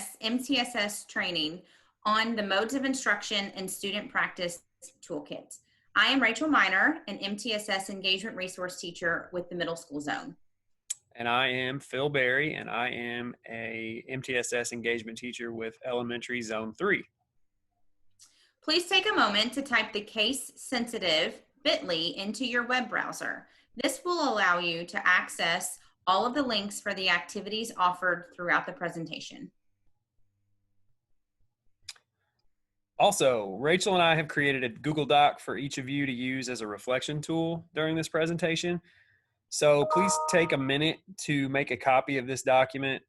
CPS MTSS training on the modes of instruction and student practice toolkits. I am Rachel Miner, an MTSS engagement resource teacher with the middle school zone. And I am Phil Berry, and I am a MTSS engagement teacher with Elementary Zone 3. Please take a moment to type the case-sensitive bit.ly into your web browser. This will allow you to access all of the links for the activities offered throughout the presentation. Also, Rachel and I have created a Google Doc for each of you to use as a reflection tool during this presentation. So please take a minute to make a copy of this document.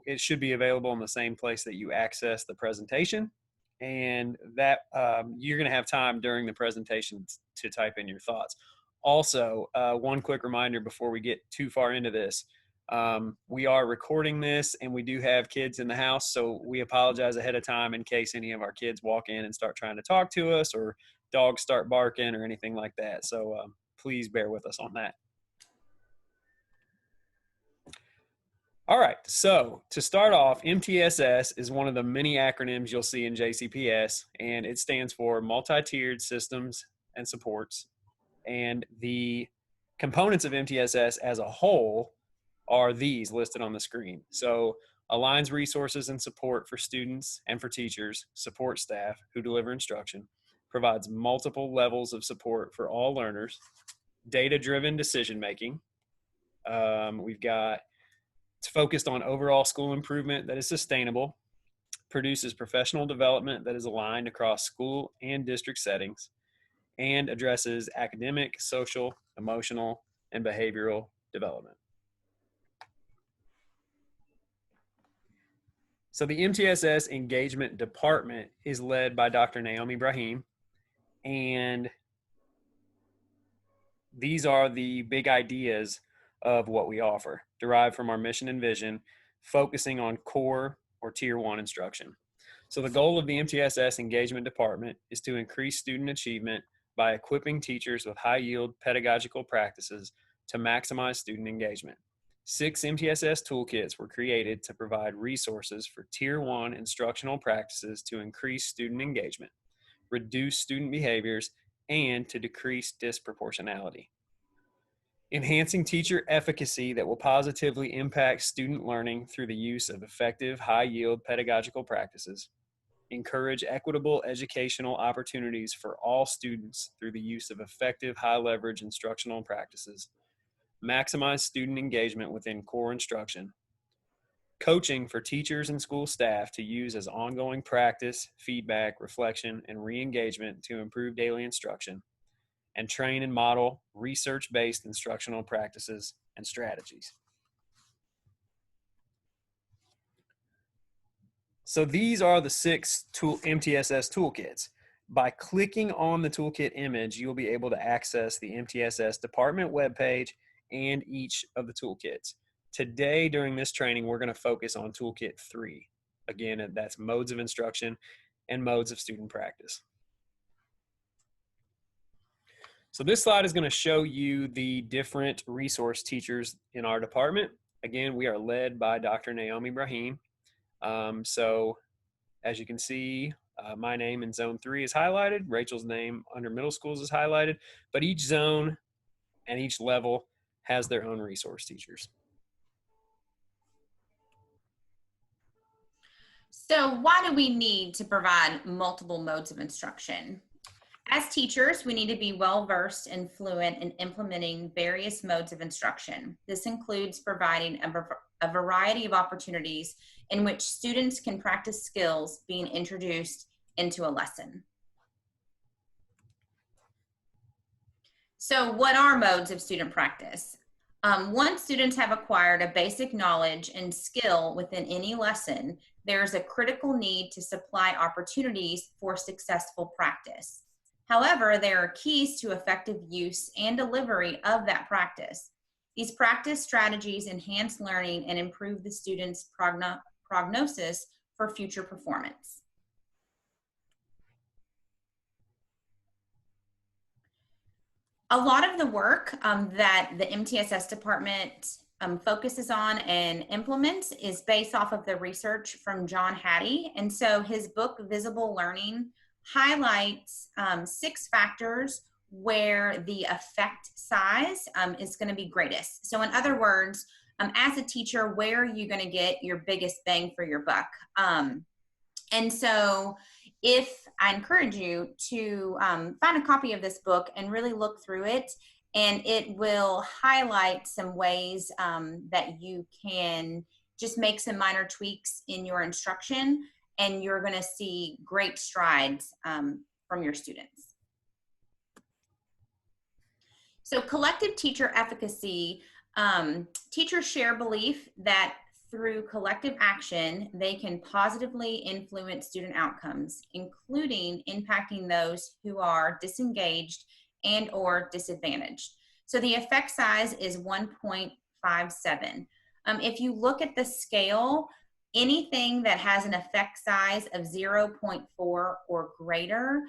It should be available in the same place that you access the presentation, and that you're going to have time during the presentation to type in your thoughts. Also, one quick reminder before we get too far into this. We are recording this, and we do have kids in the house, so we apologize ahead of time in case any of our kids walk in and start trying to talk to us, or dogs start barking or anything like that. So please bear with us on that. All right, so to start off, MTSS is one of the many acronyms you'll see in JCPS, and it stands for Multi-Tiered Systems and Supports. And the components of MTSS as a whole are these listed on the screen. So aligns resources and support for students and for teachers, support staff who deliver instruction, provides multiple levels of support for all learners, data-driven decision-making. We've got it's focused on overall school improvement that is sustainable, produces professional development that is aligned across school and district settings, and addresses academic, social, emotional, and behavioral development. So the MTSS Engagement Department is led by Dr. Naomi Brahim, and these are the big ideas of what we offer, derived from our mission and vision, focusing on core or tier 1 instruction. So the goal of the MTSS Engagement Department is to increase student achievement by equipping teachers with high-yield pedagogical practices to maximize student engagement. 6 MTSS toolkits were created to provide resources for tier 1 instructional practices to increase student engagement, reduce student behaviors, and to decrease disproportionality. Enhancing teacher efficacy that will positively impact student learning through the use of effective, high-yield pedagogical practices. Encourage equitable educational opportunities for all students through the use of effective, high-leverage instructional practices. Maximize student engagement within core instruction. Coaching for teachers and school staff to use as ongoing practice, feedback, reflection, and re-engagement to improve daily instruction. And train and model research-based instructional practices and strategies. So these are the 6 MTSS toolkits. By clicking on the toolkit image, you'll be able to access the MTSS department webpage and each of the toolkits. Today, during this training, we're going to focus on toolkit 3. Again, that's modes of instruction and modes of student practice. So this slide is going to show you the different resource teachers in our department. Again, we are led by Dr. Naomi Brahim. So as you can see, my name in zone 3 is highlighted. Rachel's name under middle schools is highlighted, but each zone and each level has their own resource teachers. So why do we need to provide multiple modes of instruction? As teachers, we need to be well-versed and fluent in implementing various modes of instruction. This includes providing a variety of opportunities in which students can practice skills being introduced into a lesson. So what are modes of student practice? Once students have acquired a basic knowledge and skill within any lesson, there's a critical need to supply opportunities for successful practice. However, there are keys to effective use and delivery of that practice. These practice strategies enhance learning and improve the student's prognosis for future performance. A lot of the work that the MTSS department focuses on and implements is based off of the research from John Hattie. And so his book, Visible Learning, highlights 6 factors where the effect size is going to be greatest. So in other words, as a teacher, where are you going to get your biggest bang for your buck? And so if I encourage you to find a copy of this book and really look through it, and it will highlight some ways that you can just make some minor tweaks in your instruction, and you're going to see great strides from your students. So collective teacher efficacy, teachers share belief that through collective action, they can positively influence student outcomes, including impacting those who are disengaged and or disadvantaged. So the effect size is 1.57. If you look at the scale, anything that has an effect size of 0.4 or greater,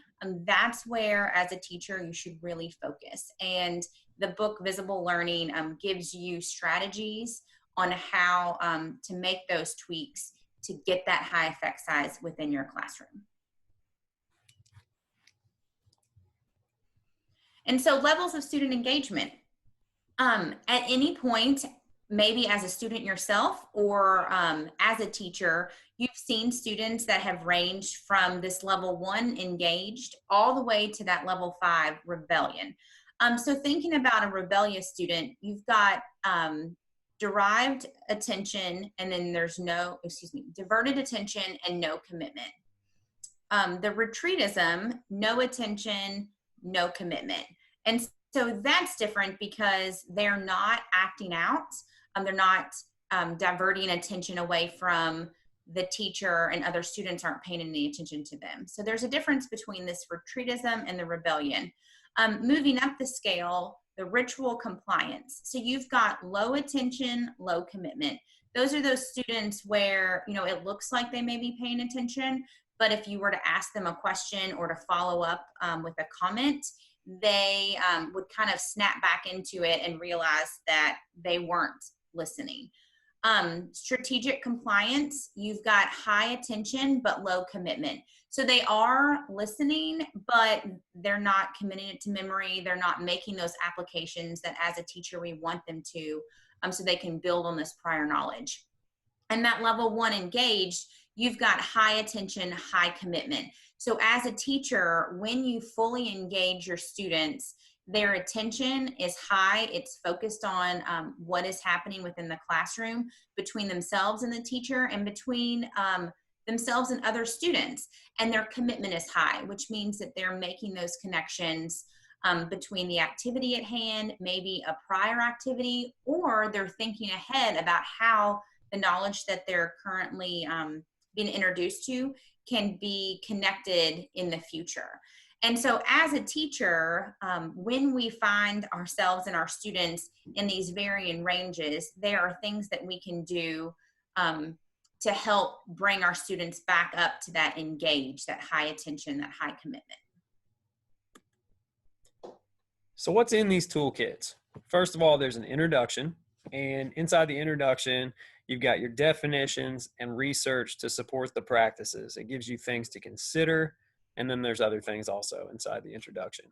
that's where as a teacher you should really focus. And the book Visible Learning gives you strategies on how to make those tweaks to get that high effect size within your classroom. And so levels of student engagement. At any point, maybe as a student yourself or as a teacher, you've seen students that have ranged from this level 1 engaged all the way to that level 5 rebellion. So thinking about a rebellious student, you've got derived attention, and then there's diverted attention and no commitment. The retreatism, no attention, no commitment. And so that's different because they're not acting out. They're not diverting attention away from the teacher, and other students aren't paying any attention to them. So there's a difference between this retreatism and the rebellion. Moving up the scale, the ritual compliance. So you've got low attention, low commitment. Those are those students where, it looks like they may be paying attention, but if you were to ask them a question or to follow up with a comment, they would kind of snap back into it and realize that they weren't listening. Strategic compliance, you've got high attention but low commitment. So they are listening, but they're not committing it to memory. They're not making those applications that as a teacher we want them to, so they can build on this prior knowledge. And that level 1 engaged, you've got high attention, high commitment. So as a teacher, when you fully engage your students, their attention is high. It's focused on what is happening within the classroom between themselves and the teacher, and between themselves and other students. And their commitment is high, which means that they're making those connections between the activity at hand, maybe a prior activity, or they're thinking ahead about how the knowledge that they're currently being introduced to can be connected in the future. And so as a teacher, when we find ourselves and our students in these varying ranges, there are things that we can do to help bring our students back up to that engaged, that high attention, that high commitment. So what's in these toolkits? First of all, there's an introduction, and inside the introduction, you've got your definitions and research to support the practices. It gives you things to consider, and then there's other things also inside the introduction.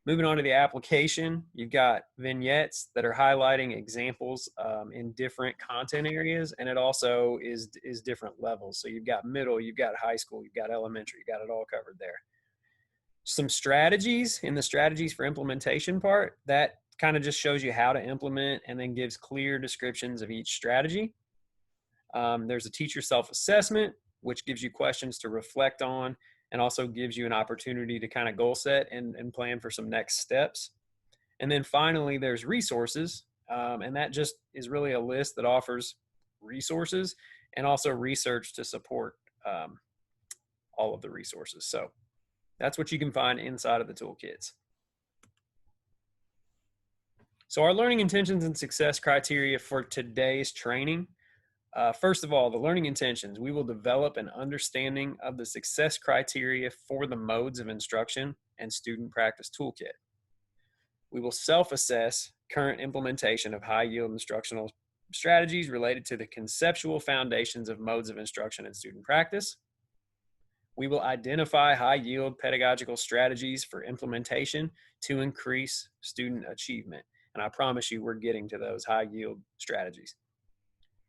Moving on to the application, you've got vignettes that are highlighting examples in different content areas, and it also is different levels. So you've got middle, you've got high school, you've got elementary, you've got it all covered there. Some strategies in the strategies for implementation part, that kind of just shows you how to implement and then gives clear descriptions of each strategy. There's a teacher self-assessment, which gives you questions to reflect on, and also gives you an opportunity to kind of goal set and plan for some next steps. And then finally, there's resources, and that just is really a list that offers resources and also research to support all of the resources. So that's what you can find inside of the toolkits. So our learning intentions and success criteria for today's training. First of all, the learning intentions, we will develop an understanding of the success criteria for the modes of instruction and student practice toolkit. We will self-assess current implementation of high yield instructional strategies related to the conceptual foundations of modes of instruction and student practice. We will identify high-yield pedagogical strategies for implementation to increase student achievement. And I promise you, we're getting to those high-yield strategies.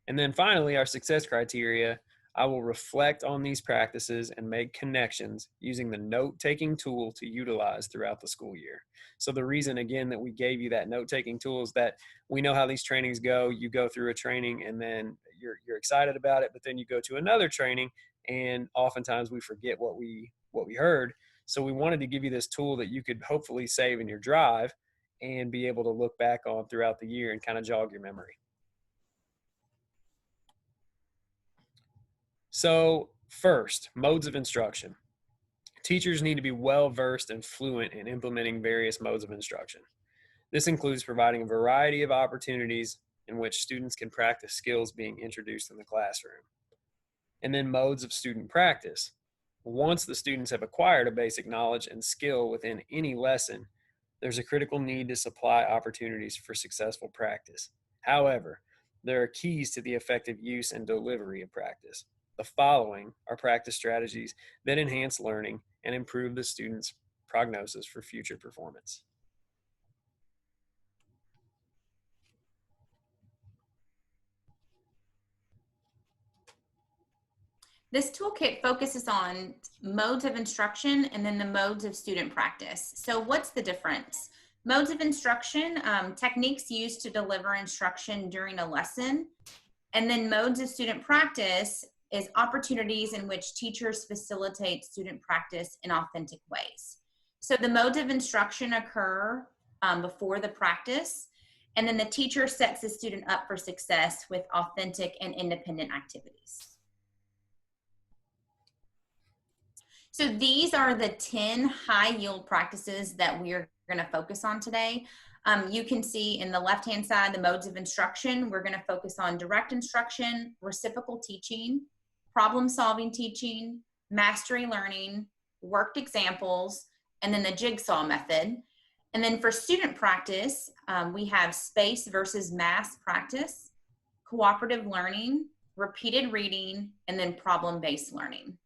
And then finally, our success criteria. I will reflect on these practices and make connections using the note-taking tool to utilize throughout the school year. So the reason, again, that we gave you that note-taking tool is that we know how these trainings go. You go through a training and then you're excited about it, but then you go to another training and oftentimes we forget what we heard. So we wanted to give you this tool that you could hopefully save in your drive and be able to look back on throughout the year and kind of jog your memory. So first, modes of instruction. Teachers need to be well-versed and fluent in implementing various modes of instruction. This includes providing a variety of opportunities in which students can practice skills being introduced in the classroom. And then modes of student practice. Once the students have acquired a basic knowledge and skill within any lesson, there's a critical need to supply opportunities for successful practice. However, there are keys to the effective use and delivery of practice. The following are practice strategies that enhance learning and improve the student's prognosis for future performance. This toolkit focuses on modes of instruction and then the modes of student practice. So what's the difference? Modes of instruction, techniques used to deliver instruction during a lesson. And then modes of student practice is opportunities in which teachers facilitate student practice in authentic ways. So the modes of instruction occur before the practice, and then the teacher sets the student up for success with authentic and independent activities. So these are the 10 high yield practices that we're going to focus on today. You can see in the left-hand side, the modes of instruction. We're going to focus on direct instruction, reciprocal teaching, problem-solving teaching, mastery learning, worked examples, and then the jigsaw method. And then for student practice, we have space versus mass practice, cooperative learning, repeated reading, and then problem-based learning.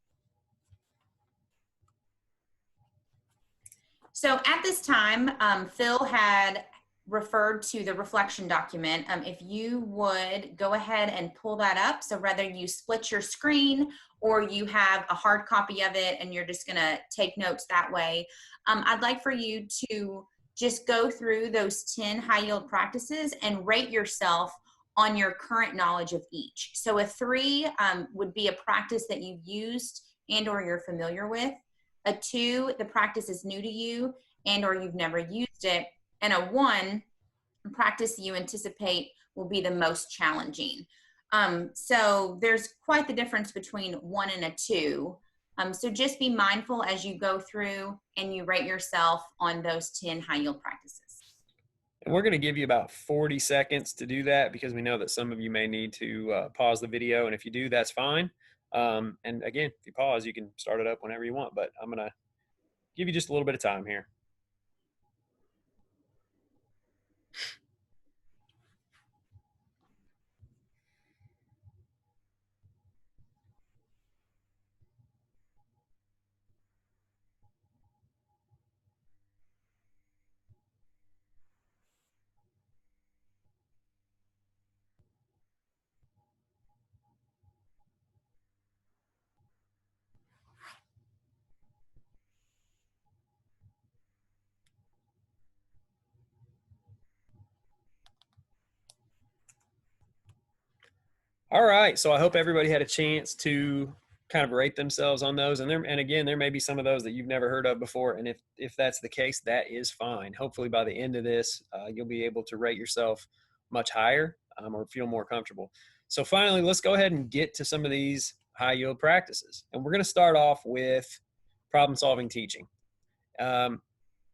So at this time, Phil had referred to the reflection document. If you would go ahead and pull that up. So whether you split your screen or you have a hard copy of it and you're just gonna take notes that way, I'd like for you to just go through those 10 high yield practices and rate yourself on your current knowledge of each. So a 3 would be a practice that you've used and or you're familiar with. A 2, the practice is new to you and or you've never used it. And a 1, practice you anticipate will be the most challenging. So there's quite the difference between 1 and a 2. So just be mindful as you go through and you rate yourself on those 10 high yield practices. And we're going to give you about 40 seconds to do that because we know that some of you may need to pause the video. And if you do, that's fine. And again, if you pause, you can start it up whenever you want, but I'm going to give you just a little bit of time here. All right, so I hope everybody had a chance to kind of rate themselves on those. And again, there may be some of those that you've never heard of before. And if that's the case, that is fine. Hopefully by the end of this, you'll be able to rate yourself much higher or feel more comfortable. So finally, let's go ahead and get to some of these high yield practices. And we're going to start off with problem solving teaching.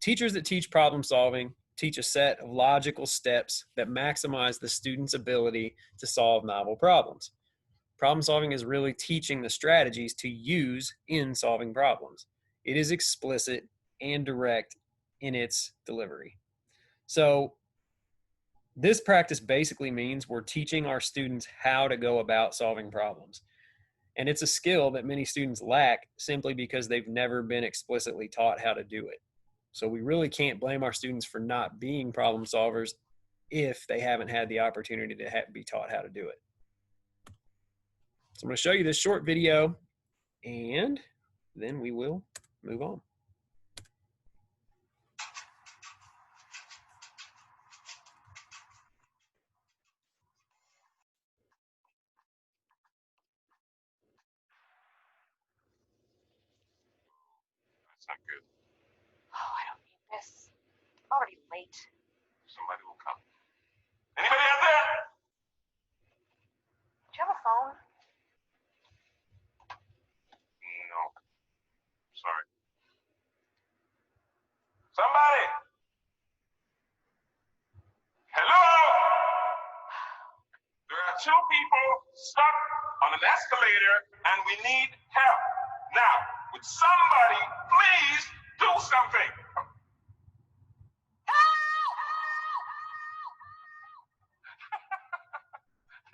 Teachers that teach problem solving teach a set of logical steps that maximize the student's ability to solve novel problems. Problem solving is really teaching the strategies to use in solving problems. It is explicit and direct in its delivery. So This practice basically means we're teaching our students how to go about solving problems. And it's a skill that many students lack simply because they've never been explicitly taught how to do it. So we really can't blame our students for not being problem solvers if they haven't had the opportunity to be taught how to do it. So I'm going to show you this short video, and then we will move on. That's not good. Oh, I don't need this. I'm already late. Somebody will come. Anybody out there? Do you have a phone? No. Sorry. Somebody! Hello? There are two people stuck on an escalator and we need help. Now, would somebody please do something?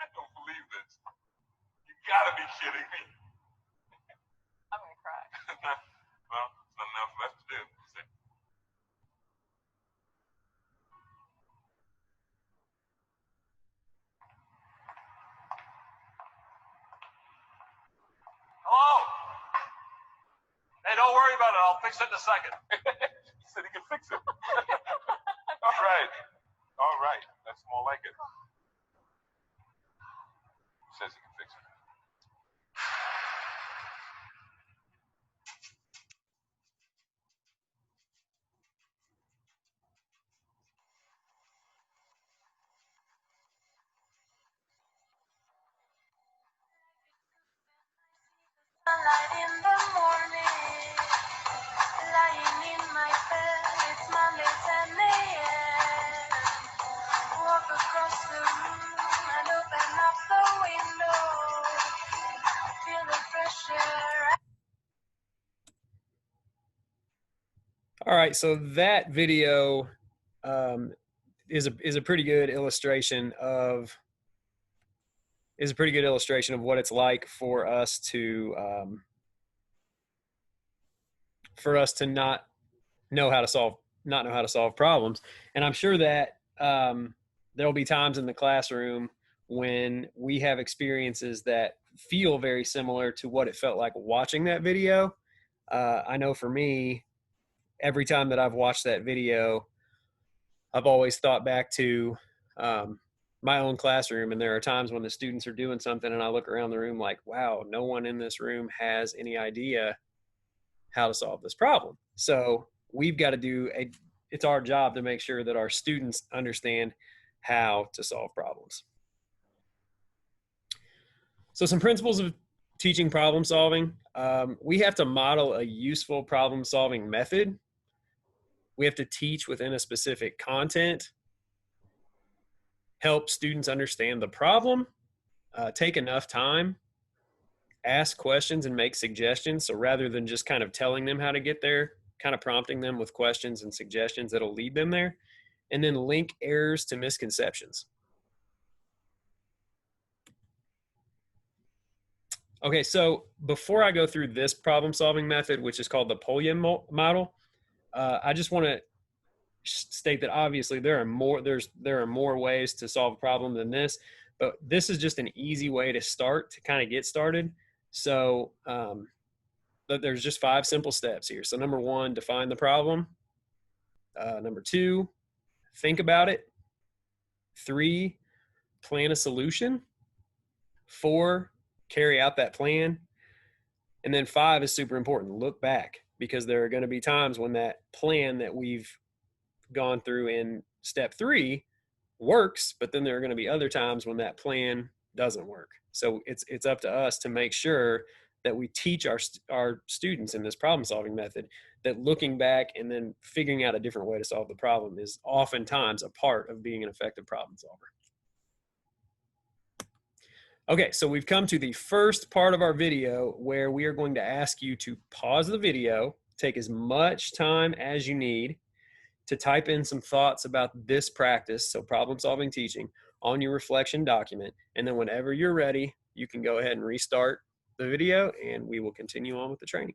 I don't believe this. You gotta be kidding me. I'm gonna cry. Well, there's nothing else left to do. Hello? Hey, don't worry about it. I'll fix it in a second. He said he can fix it. All right. All right. That's more like it. He says he can fix it. Sunlight in the morning, lying in my bed, it's Monday 10 a.m. Walk across the room and open up the window, feel the fresh air. All right, so that video is a pretty good illustration of what it's like for us to not know how to solve problems. And I'm sure that there'll be times in the classroom when we have experiences that feel very similar to what it felt like watching that video. I know for me, every time that I've watched that video, I've always thought back to my own classroom. And there are times when the students are doing something and I look around the room like, wow, no one in this room has any idea how to solve this problem. So we've got to it's our job to make sure that our students understand how to solve problems. So some principles of teaching problem solving. We have to model a useful problem solving method. We have to teach within a specific content, help students understand the problem, take enough time, ask questions and make suggestions. So rather than just kind of telling them how to get there, kind of prompting them with questions and suggestions that'll lead them there, and then link errors to misconceptions. Okay, so before I go through this problem solving method, which is called the Polya model, I just want to state that obviously there are more ways to solve a problem than this, but this is just an easy way to start, to kind of get started. So but there's just 5 simple steps here. So number 1, define the problem. Number 2, think about it. 3, plan a solution. 4, carry out that plan. And then 5 is super important. Look back, because there are going to be times when that plan that we've gone through in step 3 works, but then there are going to be other times when that plan doesn't work. So it's up to us to make sure that we teach our students in this problem solving method that looking back and then figuring out a different way to solve the problem is oftentimes a part of being an effective problem solver. Okay, so we've come to the first part of our video where we are going to ask you to pause the video, take as much time as you need to type in some thoughts about this practice, so problem solving teaching, on your reflection document. And then whenever you're ready, you can go ahead and restart the video and we will continue on with the training.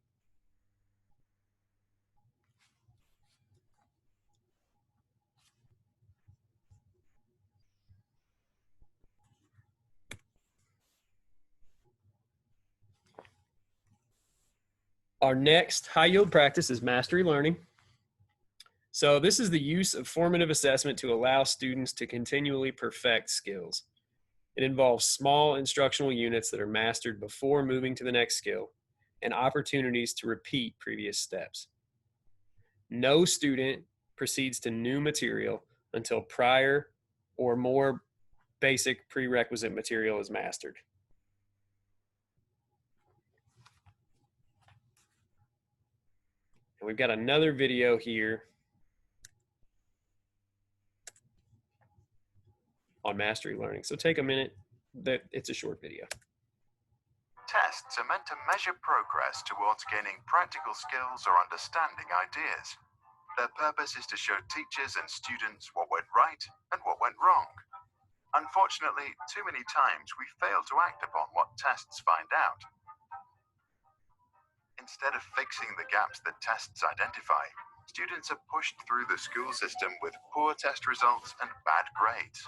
Our next high yield practice is mastery learning. So this is the use of formative assessment to allow students to continually perfect skills. It involves small instructional units that are mastered before moving to the next skill and opportunities to repeat previous steps. No student proceeds to new material until prior or more basic prerequisite material is mastered. And we've got another video here on mastery learning. So take a minute, it's a short video. Tests are meant to measure progress towards gaining practical skills or understanding ideas. Their purpose is to show teachers and students what went right and what went wrong. Unfortunately, too many times we fail to act upon what tests find out. Instead of fixing the gaps that tests identify, students are pushed through the school system with poor test results and bad grades.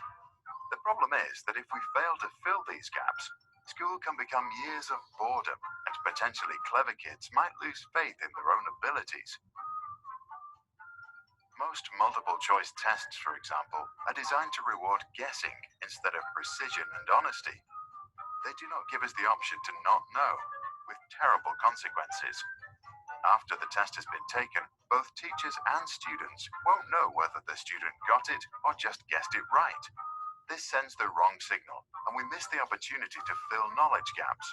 The problem is that if we fail to fill these gaps, school can become years of boredom, and potentially clever kids might lose faith in their own abilities. Most multiple choice tests, for example, are designed to reward guessing instead of precision and honesty. They do not give us the option to not know, with terrible consequences. After the test has been taken, both teachers and students won't know whether the student got it or just guessed it right. This sends the wrong signal, and we miss the opportunity to fill knowledge gaps.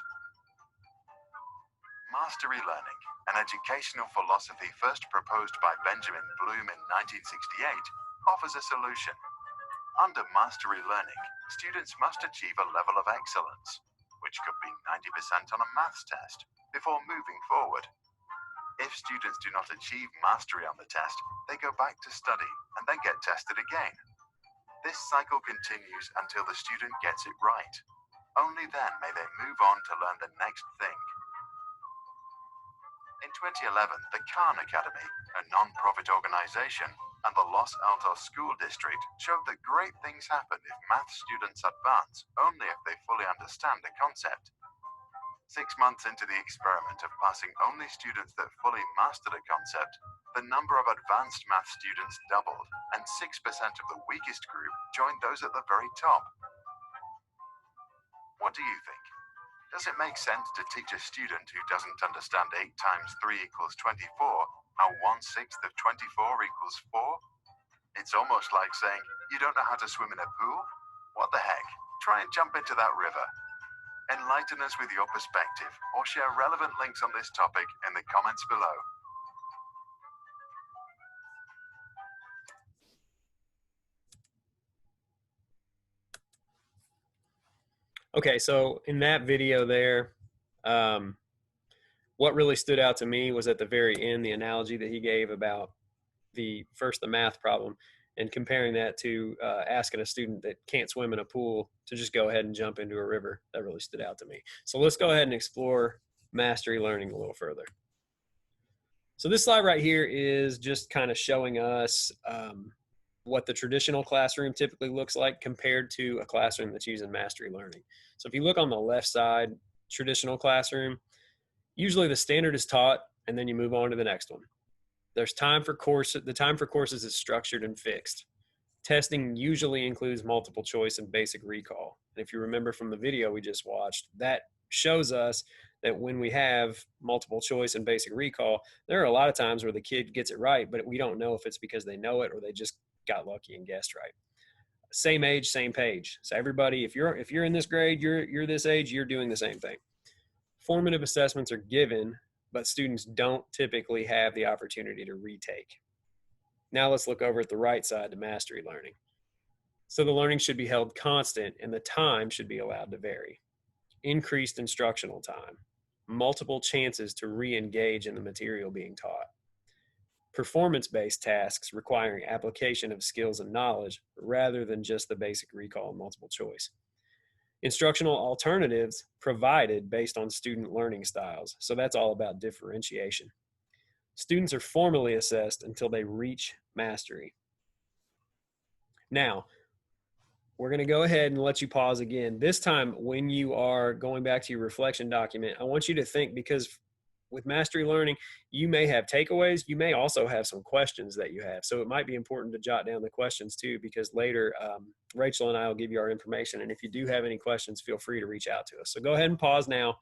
Mastery learning, an educational philosophy first proposed by Benjamin Bloom in 1968, offers a solution. Under mastery learning, students must achieve a level of excellence, which could be 90% on a maths test, before moving forward. If students do not achieve mastery on the test, they go back to study and then get tested again. This cycle continues until the student gets it right. Only then may they move on to learn the next thing. In 2011, the Khan Academy, a non-profit organization, and the Los Altos School District showed that great things happen if math students advance only if they fully understand a concept. 6 months into the experiment of passing only students that fully mastered a concept, the number of advanced math students doubled, and 6% of the weakest group joined those at the very top. What do you think? Does it make sense to teach a student who doesn't understand 8 times 3 equals 24 how 1/6 of 24 equals 4? It's almost like saying, you don't know how to swim in a pool? What the heck? Try and jump into that river. Enlighten us with your perspective or share relevant links on this topic in the comments below. Okay, so in that video there, what really stood out to me was at the very end, the analogy that he gave about the math problem and comparing that to asking a student that can't swim in a pool to just go ahead and jump into a river. That really stood out to me. So let's go ahead and explore mastery learning a little further. So this slide right here is just kind of showing us what the traditional classroom typically looks like compared to a classroom that's using mastery learning. So if you look on the left side, traditional classroom, usually the standard is taught and then you move on to the next one. There's the time for courses is structured and fixed. Testing usually includes multiple choice and basic recall. And if you remember from the video we just watched, that shows us that when we have multiple choice and basic recall, there are a lot of times where the kid gets it right, but we don't know if it's because they know it or they just got lucky and guessed right. Same age, same page. So everybody, if you're in this grade, you're this age, you're doing the same thing. Formative assessments are given, but students don't typically have the opportunity to retake. Now let's look over at the right side to mastery learning. So the learning should be held constant and the time should be allowed to vary. Increased instructional time, multiple chances to re-engage in the material being taught. performance-based tasks requiring application of skills and knowledge rather than just the basic recall and multiple choice. Instructional alternatives provided based on student learning styles. So that's all about differentiation. Students are formally assessed until they reach mastery. Now, we're going to go ahead and let you pause again. This time, when you are going back to your reflection document, I want you to think, because with mastery learning, you may have takeaways. You may also have some questions that you have. So it might be important to jot down the questions too, because later Rachel and I will give you our information. And if you do have any questions, feel free to reach out to us. So go ahead and pause now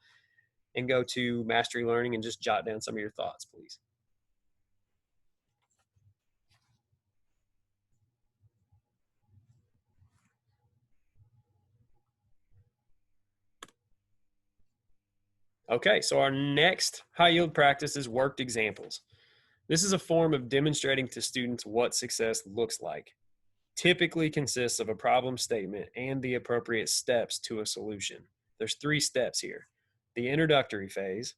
and go to mastery learning and just jot down some of your thoughts, please. Okay, so our next high yield practice is worked examples. This is a form of demonstrating to students what success looks like. Typically consists of a problem statement and the appropriate steps to a solution. There's 3 steps here: the introductory phase,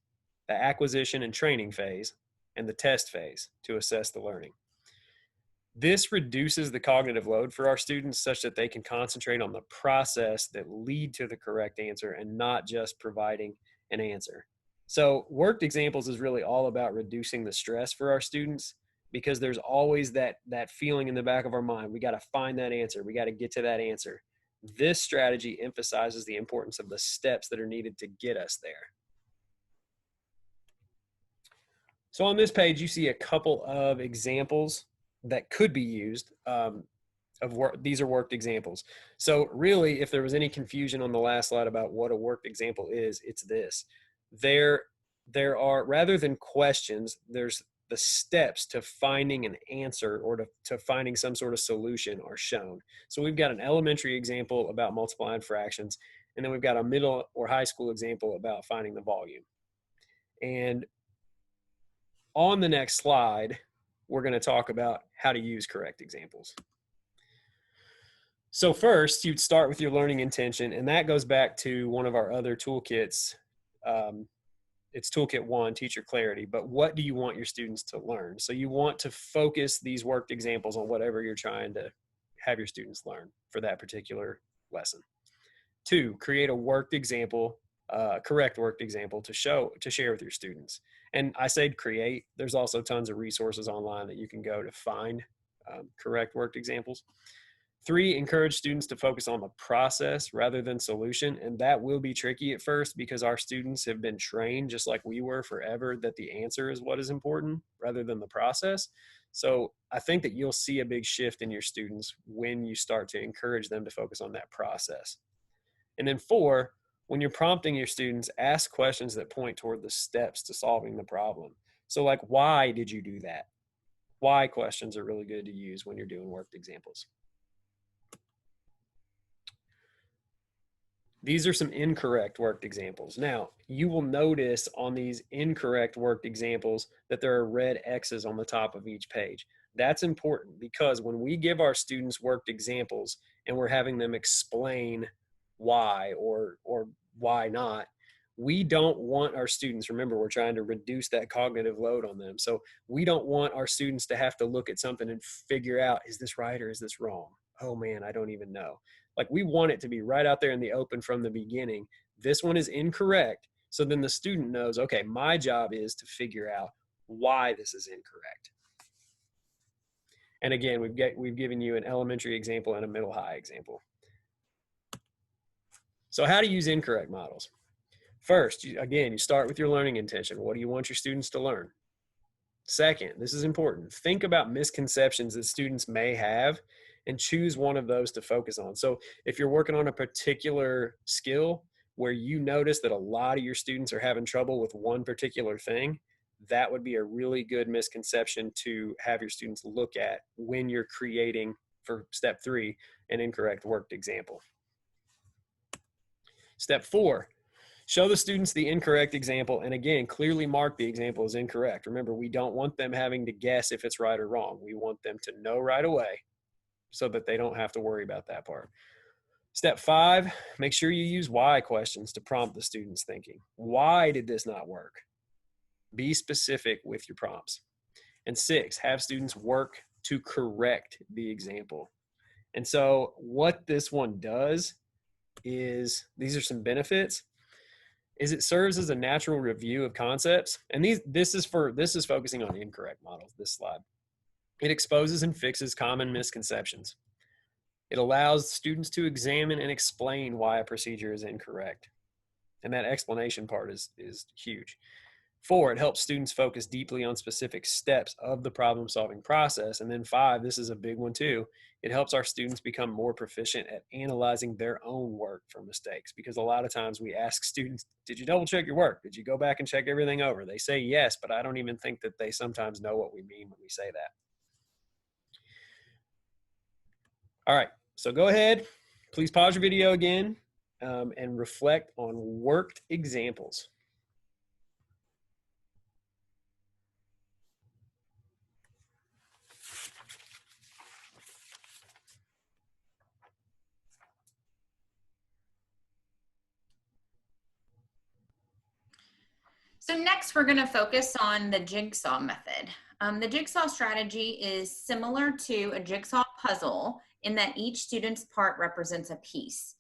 the acquisition and training phase, and the test phase to assess the learning. This reduces the cognitive load for our students such that they can concentrate on the process that lead to the correct answer and not just providing an answer. So worked examples is really all about reducing the stress for our students, because there's always that feeling in the back of our mind. We got to find that answer. We got to get to that answer. This strategy emphasizes the importance of the steps that are needed to get us there. So on this page, you see a couple of examples that could be used these are worked examples. So really, if there was any confusion on the last slide about what a worked example is, it's this. There are, rather than questions, there's the steps to finding an answer or to finding some sort of solution are shown. So we've got an elementary example about multiplying fractions, and then we've got a middle or high school example about finding the volume. And on the next slide, we're going to talk about how to use correct examples. So first, you'd start with your learning intention, and that goes back to one of our other toolkits. It's Toolkit 1, Teacher Clarity. But what do you want your students to learn? So you want to focus these worked examples on whatever you're trying to have your students learn for that particular lesson. 2, create a worked example, correct worked example to share with your students. And I said create. There's also tons of resources online that you can go to find correct worked examples. 3, encourage students to focus on the process rather than solution. And that will be tricky at first, because our students have been trained, just like we were forever, that the answer is what is important rather than the process. So I think that you'll see a big shift in your students when you start to encourage them to focus on that process. And then 4, when you're prompting your students, ask questions that point toward the steps to solving the problem. So like, why did you do that? Why questions are really good to use when you're doing worked examples. These are some incorrect worked examples. Now, you will notice on these incorrect worked examples that there are red X's on the top of each page. That's important, because when we give our students worked examples and we're having them explain why or why not, we don't want our students, remember, we're trying to reduce that cognitive load on them. So we don't want our students to have to look at something and figure out, is this right or is this wrong? Oh man, I don't even know. Like, we want it to be right out there in the open from the beginning. This one is incorrect. So then the student knows, okay, my job is to figure out why this is incorrect. And again, we've given you an elementary example and a middle high example. So how to use incorrect models. First, you start with your learning intention. What do you want your students to learn? Second, this is important. Think about misconceptions that students may have and choose one of those to focus on. So if you're working on a particular skill where you notice that a lot of your students are having trouble with one particular thing, that would be a really good misconception to have your students look at when you're creating, for step 3, an incorrect worked example. Step 4, show the students the incorrect example, and again, clearly mark the example as incorrect. Remember, we don't want them having to guess if it's right or wrong. We want them to know right away so that they don't have to worry about that part. Step 5, make sure you use why questions to prompt the students' thinking. Why did this not work? Be specific with your prompts. And 6, have students work to correct the example. And so what this one does is, these are some benefits, is it serves as a natural review of concepts. And this is focusing on incorrect models, this slide. It exposes and fixes common misconceptions. It allows students to examine and explain why a procedure is incorrect. And that explanation part is huge. 4, it helps students focus deeply on specific steps of the problem-solving process. And then 5, this is a big one too, it helps our students become more proficient at analyzing their own work for mistakes. Because a lot of times we ask students, did you double check your work? Did you go back and check everything over? They say yes, but I don't even think that they sometimes know what we mean when we say that. All right, so go ahead, please pause your video again and reflect on worked examples. So next we're going to focus on the jigsaw method. The jigsaw strategy is similar to a jigsaw puzzle in that each student's part represents a piece.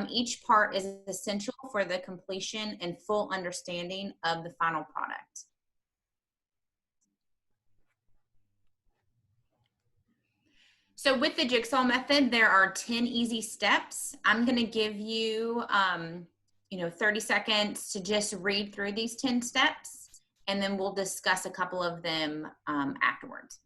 Each part is essential for the completion and full understanding of the final product. So with the jigsaw method, there are 10 easy steps. I'm going to give you 30 seconds to just read through these 10 steps, and then we'll discuss a couple of them afterwards.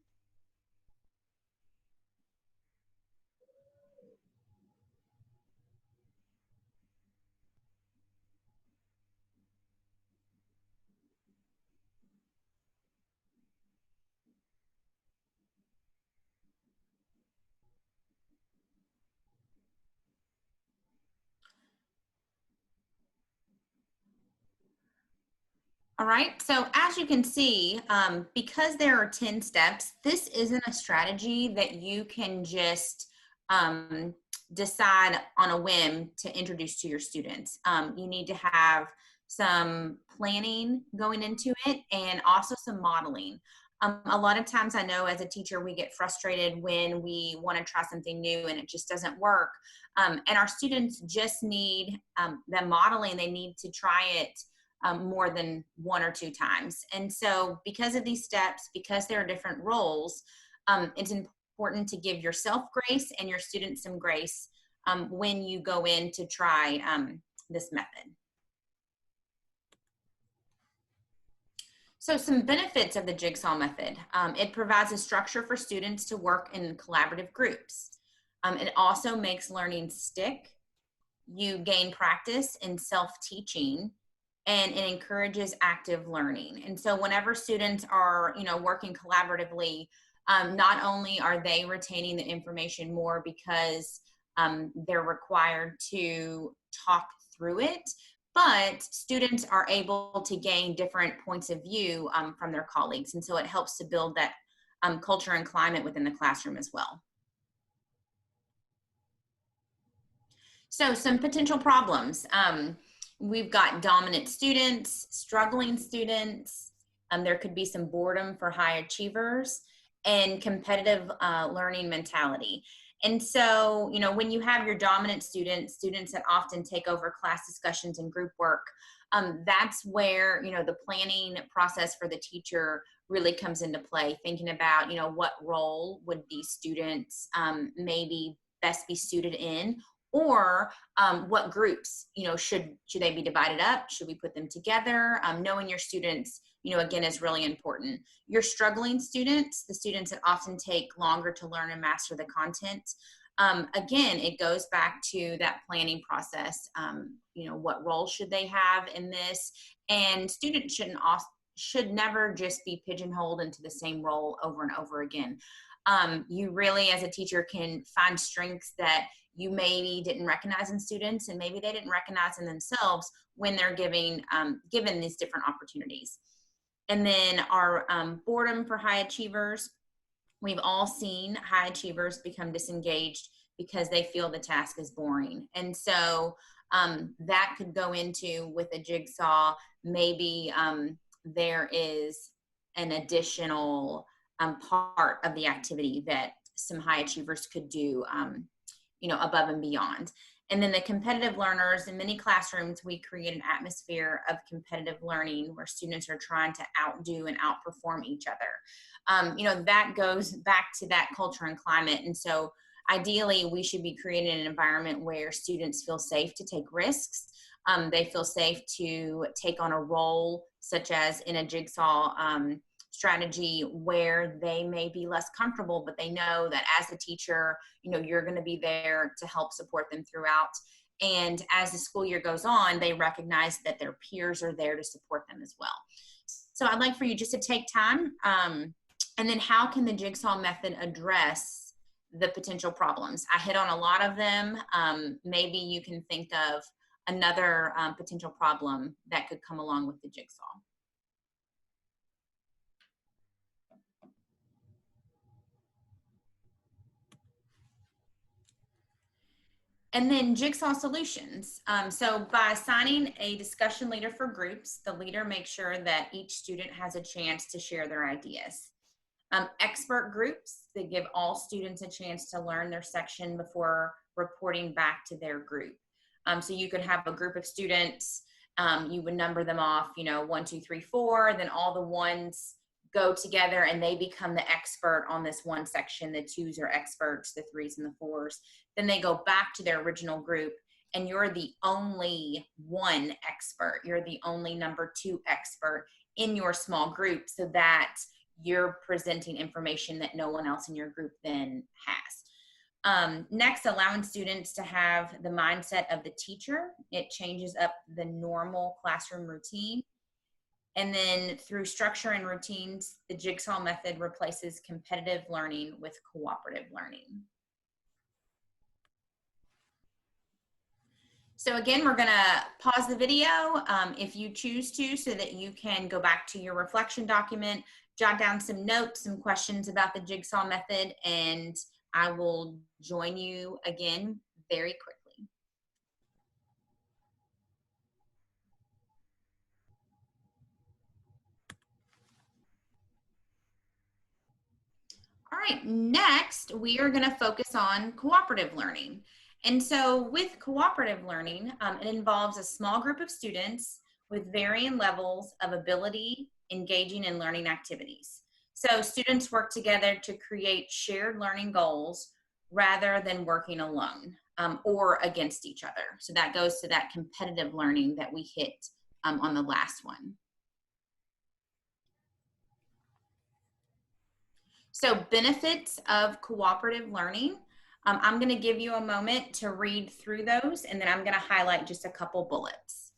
All right, so as you can see, because there are 10 steps, this isn't a strategy that you can just decide on a whim to introduce to your students. You need to have some planning going into it and also some modeling. A lot of times I know as a teacher, we get frustrated when we want to try something new and it just doesn't work. And our students just need the modeling. They need to try it more than 1 or 2 times. And so because of these steps, because there are different roles, it's important to give yourself grace and your students some grace when you go in to try this method. So some benefits of the jigsaw method. It provides a structure for students to work in collaborative groups. It also makes learning stick. You gain practice in self-teaching, and it encourages active learning. And so whenever students are, working collaboratively, not only are they retaining the information more because they're required to talk through it, but students are able to gain different points of view from their colleagues. And so it helps to build that culture and climate within the classroom as well. So some potential problems. We've got dominant students, struggling students. There could be some boredom for high achievers and competitive learning mentality. And so, when you have your dominant students that often take over class discussions and group work, that's where, the planning process for the teacher really comes into play, thinking about, what role would these students maybe best be suited in, or what groups, should they be divided up? Should we put them together? Knowing your students, again, is really important. Your struggling students, the students that often take longer to learn and master the content, again, it goes back to that planning process. What role should they have in this? And students should never just be pigeonholed into the same role over and over again. You really, as a teacher, can find strengths that you maybe didn't recognize in students, and maybe they didn't recognize in themselves when they're given these different opportunities. And then our boredom for high achievers. We've all seen high achievers become disengaged because they feel the task is boring. And so that could go into, with a jigsaw, maybe there is an additional part of the activity that some high achievers could do, above and beyond. And then the competitive learners, in many classrooms, we create an atmosphere of competitive learning where students are trying to outdo and outperform each other. That goes back to that culture and climate. And so ideally, we should be creating an environment where students feel safe to take risks. They feel safe to take on a role, such as in a jigsaw strategy, where they may be less comfortable, but they know that as a teacher, you're going to be there to help support them throughout. And as the school year goes on, they recognize that their peers are there to support them as well. So I'd like for you just to take time, and then how can the jigsaw method address the potential problems? I hit on a lot of them. Maybe you can think of another potential problem that could come along with the jigsaw. And then jigsaw solutions. So by assigning a discussion leader for groups, the leader makes sure that each student has a chance to share their ideas. Expert groups, they give all students a chance to learn their section before reporting back to their group. So you could have a group of students, you would number them off, 1, 2, 3, 4, then all the ones go together and they become the expert on this one section. The 2s are experts, the 3s and the 4s. Then they go back to their original group and you're the only one expert. You're the only number 2 expert in your small group, so that you're presenting information that no one else in your group then has. Next, allowing students to have the mindset of the teacher. It changes up the normal classroom routine. And then through structure and routines, the jigsaw method replaces competitive learning with cooperative learning. So again, we're gonna pause the video if you choose to, so that you can go back to your reflection document, jot down some notes, some questions about the jigsaw method, and I will join you again very quickly. All right, next we are going to focus on cooperative learning. And so with cooperative learning, it involves a small group of students with varying levels of ability, engaging in learning activities. So students work together to create shared learning goals rather than working alone or against each other. So that goes to that competitive learning that we hit on the last one. So benefits of cooperative learning. I'm going to give you a moment to read through those, and then I'm going to highlight just a couple bullets.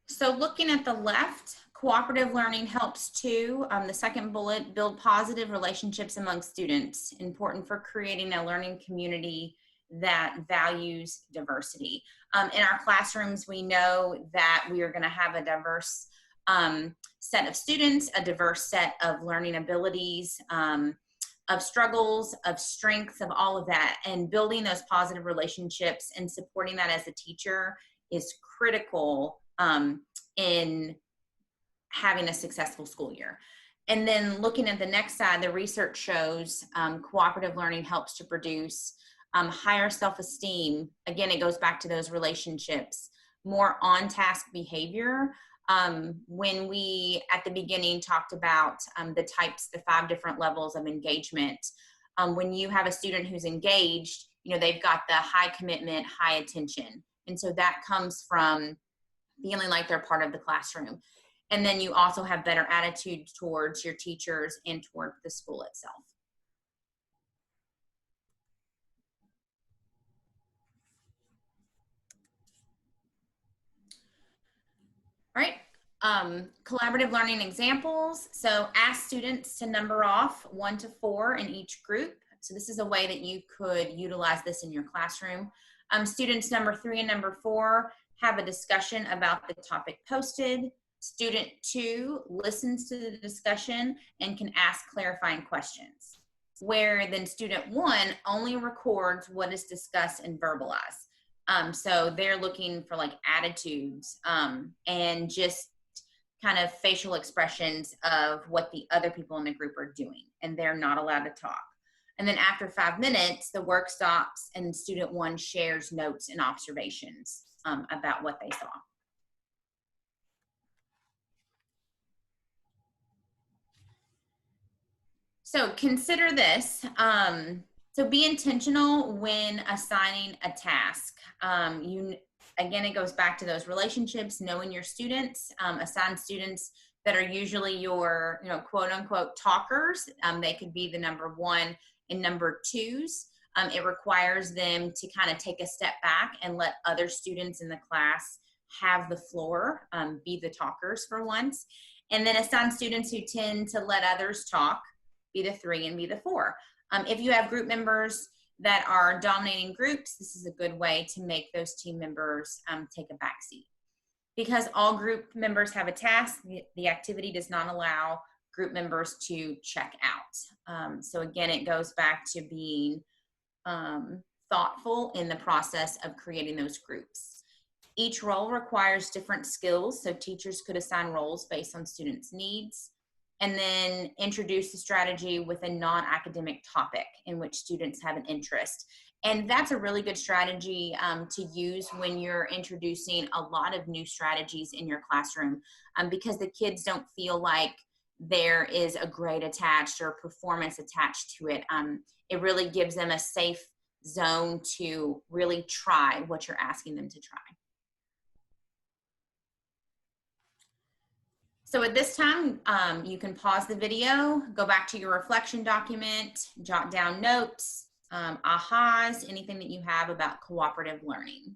So looking at the left, cooperative learning helps too. The second bullet, build positive relationships among students, important for creating a learning community that values diversity. In our classrooms, we know that we are going to have a diverse set of students, a diverse set of learning abilities, of struggles, of strengths, of all of that. And building those positive relationships and supporting that as a teacher is critical in having a successful school year. And then looking at the next side, the research shows cooperative learning helps to produce higher self-esteem. Again, it goes back to those relationships, more on-task behavior. When we, at the beginning, talked about the 5 different levels of engagement, when you have a student who's engaged, they've got the high commitment, high attention. And so that comes from feeling like they're part of the classroom. And then you also have better attitude towards your teachers and toward the school itself. All right, collaborative learning examples. So ask students to number off 1 to 4 in each group. So this is a way that you could utilize this in your classroom. Students number 3 and number 4 have a discussion about the topic posted. Student 2 listens to the discussion and can ask clarifying questions, where then student 1 only records what is discussed and verbalized. So they're looking for like attitudes and just kind of facial expressions of what the other people in the group are doing, and they're not allowed to talk. And then after 5 minutes, the work stops and student 1 shares notes and observations about what they saw. So consider this. So be intentional when assigning a task. Again, it goes back to those relationships, knowing your students, assign students that are usually your, quote unquote talkers. They could be the number 1 and number 2s. It requires them to kind of take a step back and let other students in the class have the floor, be the talkers for once. And then assign students who tend to let others talk, be the 3 and be the 4. If you have group members that are dominating groups, this is a good way to make those team members take a back seat. Because all group members have a task, the activity does not allow group members to check out. So again, it goes back to being thoughtful in the process of creating those groups. Each role requires different skills, so teachers could assign roles based on students' needs, and then introduce the strategy with a non-academic topic in which students have an interest. And that's a really good strategy to use when you're introducing a lot of new strategies in your classroom, because the kids don't feel like there is a grade attached or performance attached to it. It really gives them a safe zone to really try what you're asking them to try. So at this time, you can pause the video, go back to your reflection document, jot down notes, ahas, anything that you have about cooperative learning.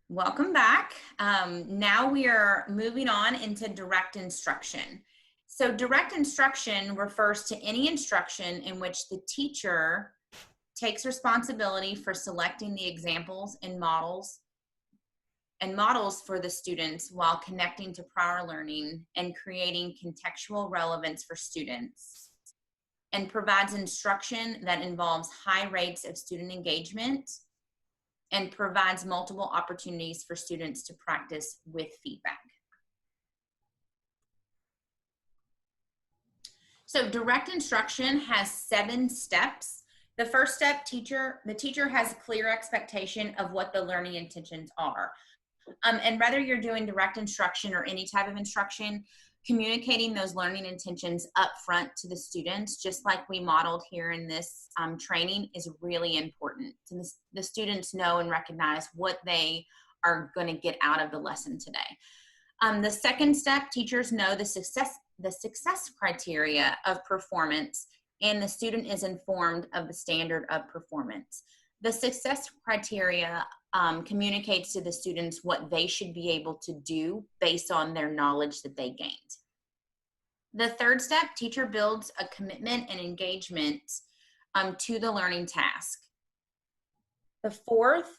Welcome back. Now we are moving on into direct instruction. So direct instruction refers to any instruction in which the teacher takes responsibility for selecting the examples and models for the students while connecting to prior learning and creating contextual relevance for students, and provides instruction that involves high rates of student engagement and provides multiple opportunities for students to practice with feedback. So direct instruction has 7 steps. The first step, the teacher has a clear expectation of what the learning intentions are. And whether you're doing direct instruction or any type of instruction, communicating those learning intentions up front to the students, just like we modeled here in this training, is really important. So the students know and recognize what they are going to get out of the lesson today. The second step, teachers know the success criteria of performance, and the student is informed of the standard of performance. The success criteria communicates to the students what they should be able to do based on their knowledge that they gained. The third step, teacher builds a commitment and engagement to the learning task. The fourth,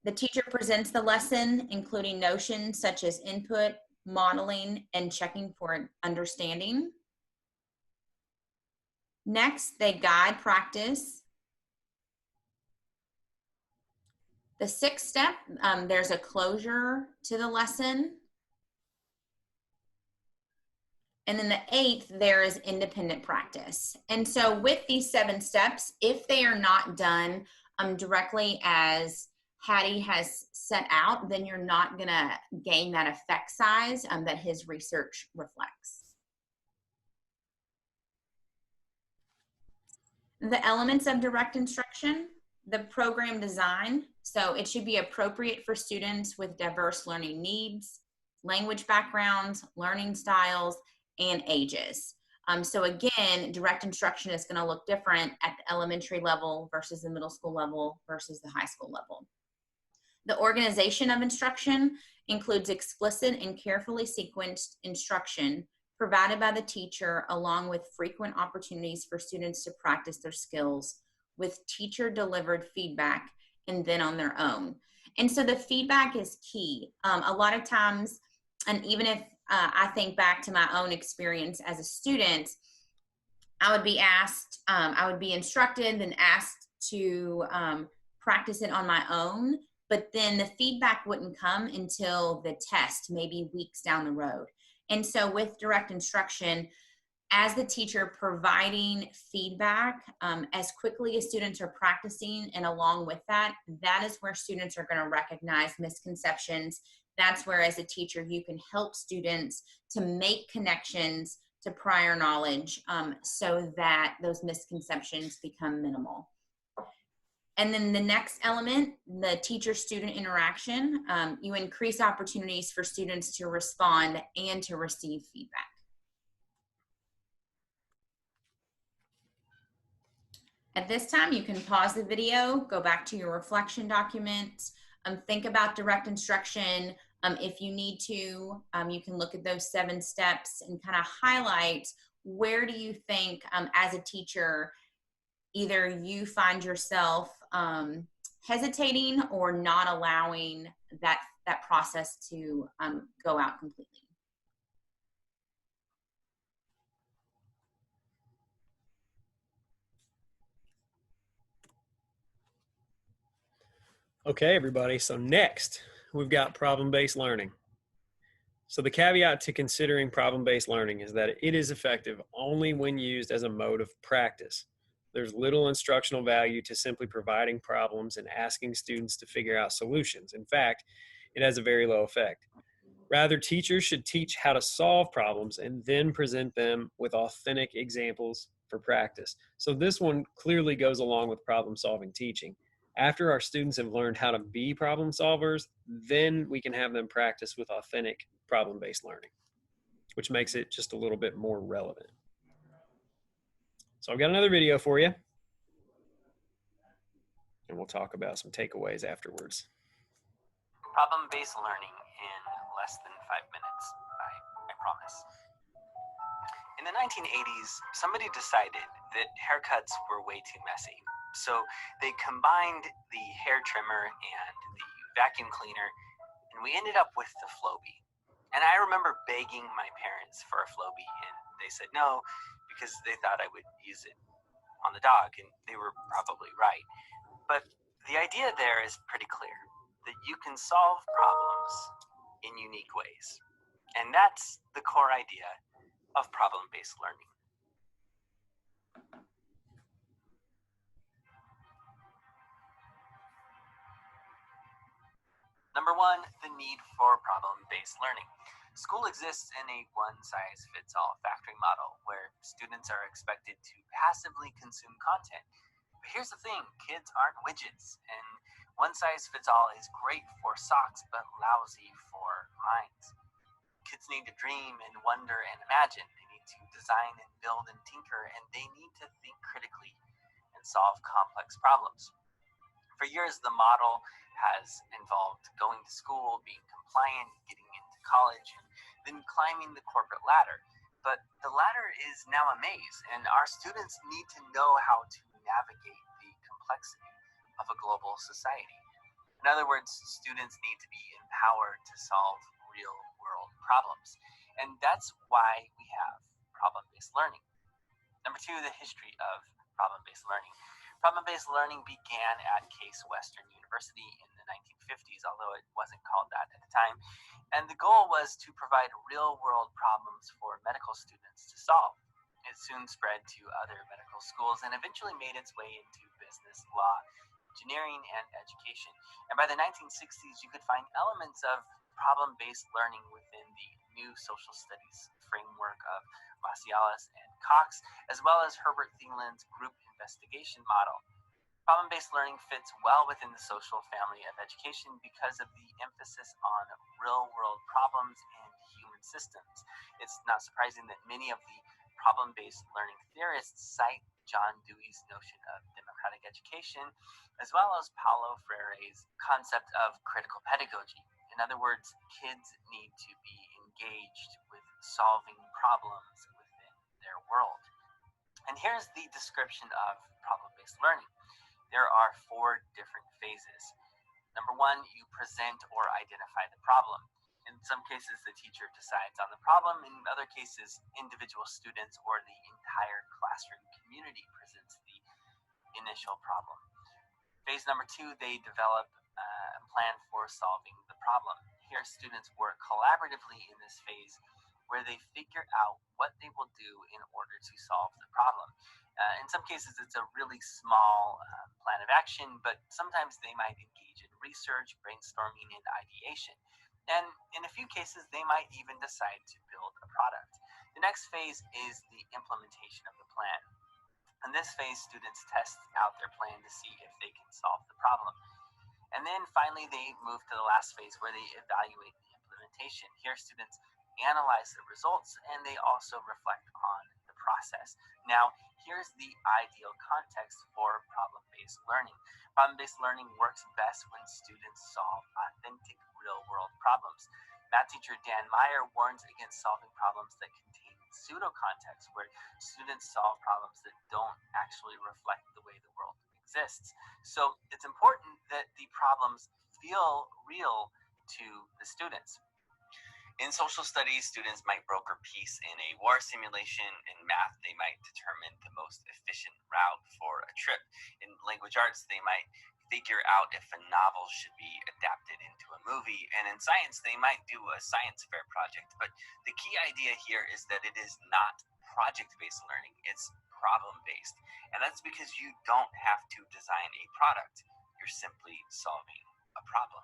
the teacher presents the lesson, including notions such as input, modeling, and checking for understanding. Next, they guide practice. The sixth step, there's a closure to the lesson. And then the 8th, there is independent practice. And so with these 7 steps, if they are not done directly as Hattie has set out, then you're not gonna gain that effect size that his research reflects. The elements of direct instruction, the program design. So it should be appropriate for students with diverse learning needs, language backgrounds, learning styles, and ages. So again, direct instruction is going to look different at the elementary level versus the middle school level versus the high school level. The organization of instruction includes explicit and carefully sequenced instruction provided by the teacher, along with frequent opportunities for students to practice their skills with teacher delivered feedback and then on their own. And so the feedback is key. A lot of times, and even if I think back to my own experience as a student, I would be asked, I would be instructed and asked to practice it on my own, but then the feedback wouldn't come until the test, maybe weeks down the road. And so with direct instruction, as the teacher providing feedback as quickly as students are practicing, and along with that, that is where students are going to recognize misconceptions. That's where, as a teacher, you can help students to make connections to prior knowledge so that those misconceptions become minimal. And then the next element, the teacher-student interaction, you increase opportunities for students to respond and to receive feedback. At this time, you can pause the video, go back to your reflection document, think about direct instruction. If you need to, you can look at those 7 steps and kind of highlight where do you think as a teacher, either you find yourself hesitating or not allowing that process to go out completely. Okay, everybody. So next, we've got problem-based learning. So the caveat to considering problem-based learning is that it is effective only when used as a mode of practice. There's little instructional value to simply providing problems and asking students to figure out solutions. In fact, it has a very low effect. Rather, teachers should teach how to solve problems and then present them with authentic examples for practice. So this one clearly goes along with problem-solving teaching. After our students have learned how to be problem solvers, then we can have them practice with authentic problem-based learning, which makes it just a little bit more relevant. So I've got another video for you, and we'll talk about some takeaways afterwards. Problem-based learning in less than 5 minutes, I promise. In the 1980s, somebody decided that haircuts were way too messy. So they combined the hair trimmer and the vacuum cleaner, and we ended up with the Flowbee. And I remember begging my parents for a Flowbee, and they said no, because they thought I would use it on the dog, and they were probably right. But the idea there is pretty clear, that you can solve problems in unique ways. And that's the core idea of problem-based learning. Number 1, the need for problem-based learning. School exists in a one-size-fits-all factory model where students are expected to passively consume content. But here's the thing, kids aren't widgets, and one-size-fits-all is great for socks but lousy for minds. Kids need to dream and wonder and imagine. They need to design and build and tinker, and they need to think critically and solve complex problems. For years, the model has involved going to school, being compliant, getting into college, and then climbing the corporate ladder. But the ladder is now a maze, and our students need to know how to navigate the complexity of a global society. In other words, students need to be empowered to solve real-world problems. And that's why we have problem-based learning. Number 2, the history of problem-based learning. Problem-based learning began at Case Western University in the 1950s, although it wasn't called that at the time. And the goal was to provide real-world problems for medical students to solve. It soon spread to other medical schools and eventually made its way into business, law, engineering, and education. And by the 1960s, you could find elements of problem-based learning within the new social studies framework of Macialis and Cox, as well as Herbert Thielen's group investigation model. Problem-based learning fits well within the social family of education because of the emphasis on real-world problems and human systems. It's not surprising that many of the problem-based learning theorists cite John Dewey's notion of democratic education, as well as Paulo Freire's concept of critical pedagogy. In other words, kids need to be engaged with solving problems within their world. And here's the description of problem-based learning. There are 4 different phases. Number 1, you present or identify the problem. In some cases, the teacher decides on the problem. In other cases, individual students or the entire classroom community presents the initial problem. Phase number 2, they develop a plan for solving the problem. Here, students work collaboratively in this phase where they figure out what they will do in order to solve the problem. In some cases, it's a really small plan of action, but sometimes they might engage in research, brainstorming, and ideation. And in a few cases, they might even decide to build a product. The next phase is the implementation of the plan. In this phase, students test out their plan to see if they can solve the problem. And then finally, they move to the last phase where they evaluate the implementation. Here, students analyze the results and they also reflect on the process. Now, here's the ideal context for problem-based learning. Problem-based learning works best when students solve authentic real-world problems. Math teacher Dan Meyer warns against solving problems that contain pseudo-context, where students solve problems that don't actually reflect the way the world exists. So it's important that the problems feel real to the students. In social studies, students might broker peace in a war simulation. In math, they might determine the most efficient route for a trip. In language arts, they might figure out if a novel should be adapted into a movie. And in science, they might do a science fair project. But the key idea here is that it is not project-based learning, it's problem-based. And that's because you don't have to design a product. You're simply solving a problem.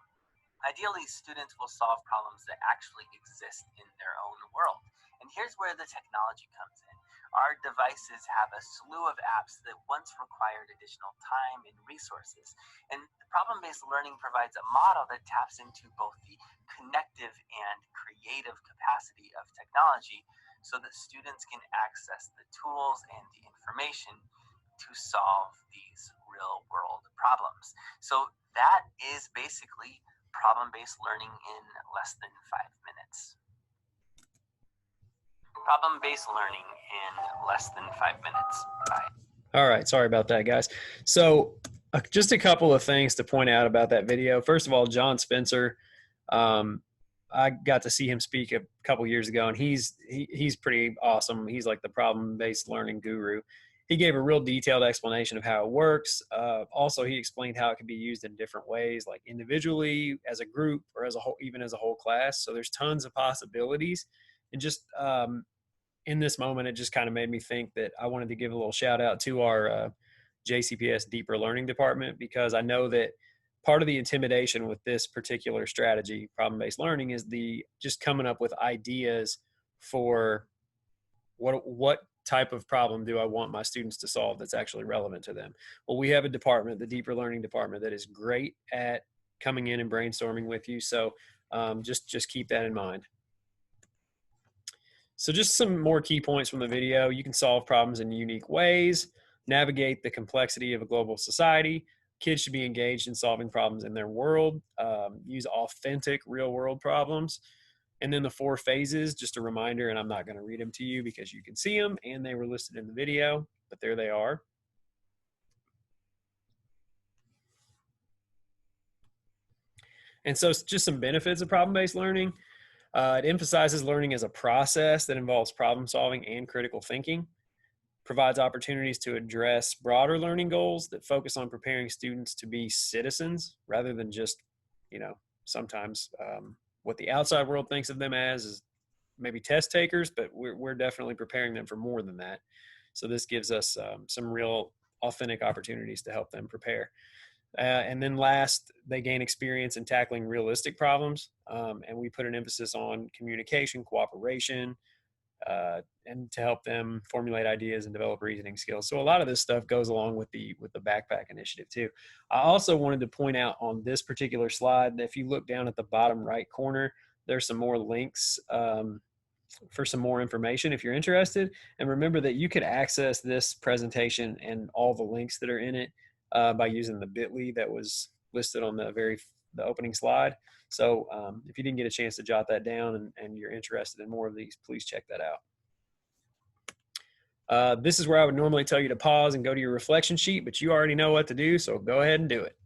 Ideally, students will solve problems that actually exist in their own world. And here's where the technology comes in. Our devices have a slew of apps that once required additional time and resources. And problem-based learning provides a model that taps into both the connective and creative capacity of technology so that students can access the tools and the information to solve these real-world problems. So that is basically problem-based learning in less than 5 minutes. Problem-based learning in less than 5 minutes. Bye. All right. Sorry about that, guys. So just a couple of things to point out about that video. First of all, John Spencer, I got to see him speak a couple years ago, and he's pretty awesome. He's like the problem-based learning guru. He gave a real detailed explanation of how it works. Also, he explained how it can be used in different ways, like individually, as a group, or as a whole, even as a whole class. So there's tons of possibilities. And just in this moment, it just kind of made me think that I wanted to give a little shout out to our JCPS Deeper Learning Department, because I know that part of the intimidation with this particular strategy, problem-based learning, is the just coming up with ideas for what type of problem do I want my students to solve that's actually relevant to them. Well, we have a department, the Deeper Learning Department, that is great at coming in and brainstorming with you. So just keep that in mind. So just some more key points from the video. You can solve problems in unique ways, navigate the complexity of a global society. Kids should be engaged in solving problems in their world, use authentic real-world problems. And then the 4 phases, just a reminder, and I'm not going to read them to you because you can see them and they were listed in the video, but there they are. And so just some benefits of problem-based learning. It emphasizes learning as a process that involves problem solving and critical thinking, provides opportunities to address broader learning goals that focus on preparing students to be citizens rather than just, sometimes what the outside world thinks of them as is maybe test takers, but we're definitely preparing them for more than that. So this gives us some real authentic opportunities to help them prepare. And then last, they gain experience in tackling realistic problems. And we put an emphasis on communication, cooperation, and to help them formulate ideas and develop reasoning skills. So a lot of this stuff goes along with the backpack initiative too. I also wanted to point out on this particular slide that if you look down at the bottom right corner, there's some more links for some more information if you're interested. And remember that you could access this presentation and all the links that are in it by using the bit.ly that was listed on the very the opening slide. So if you didn't get a chance to jot that down and you're interested in more of these, please check that out. This is where I would normally tell you to pause and go to your reflection sheet, but you already know what to do, so go ahead and do it.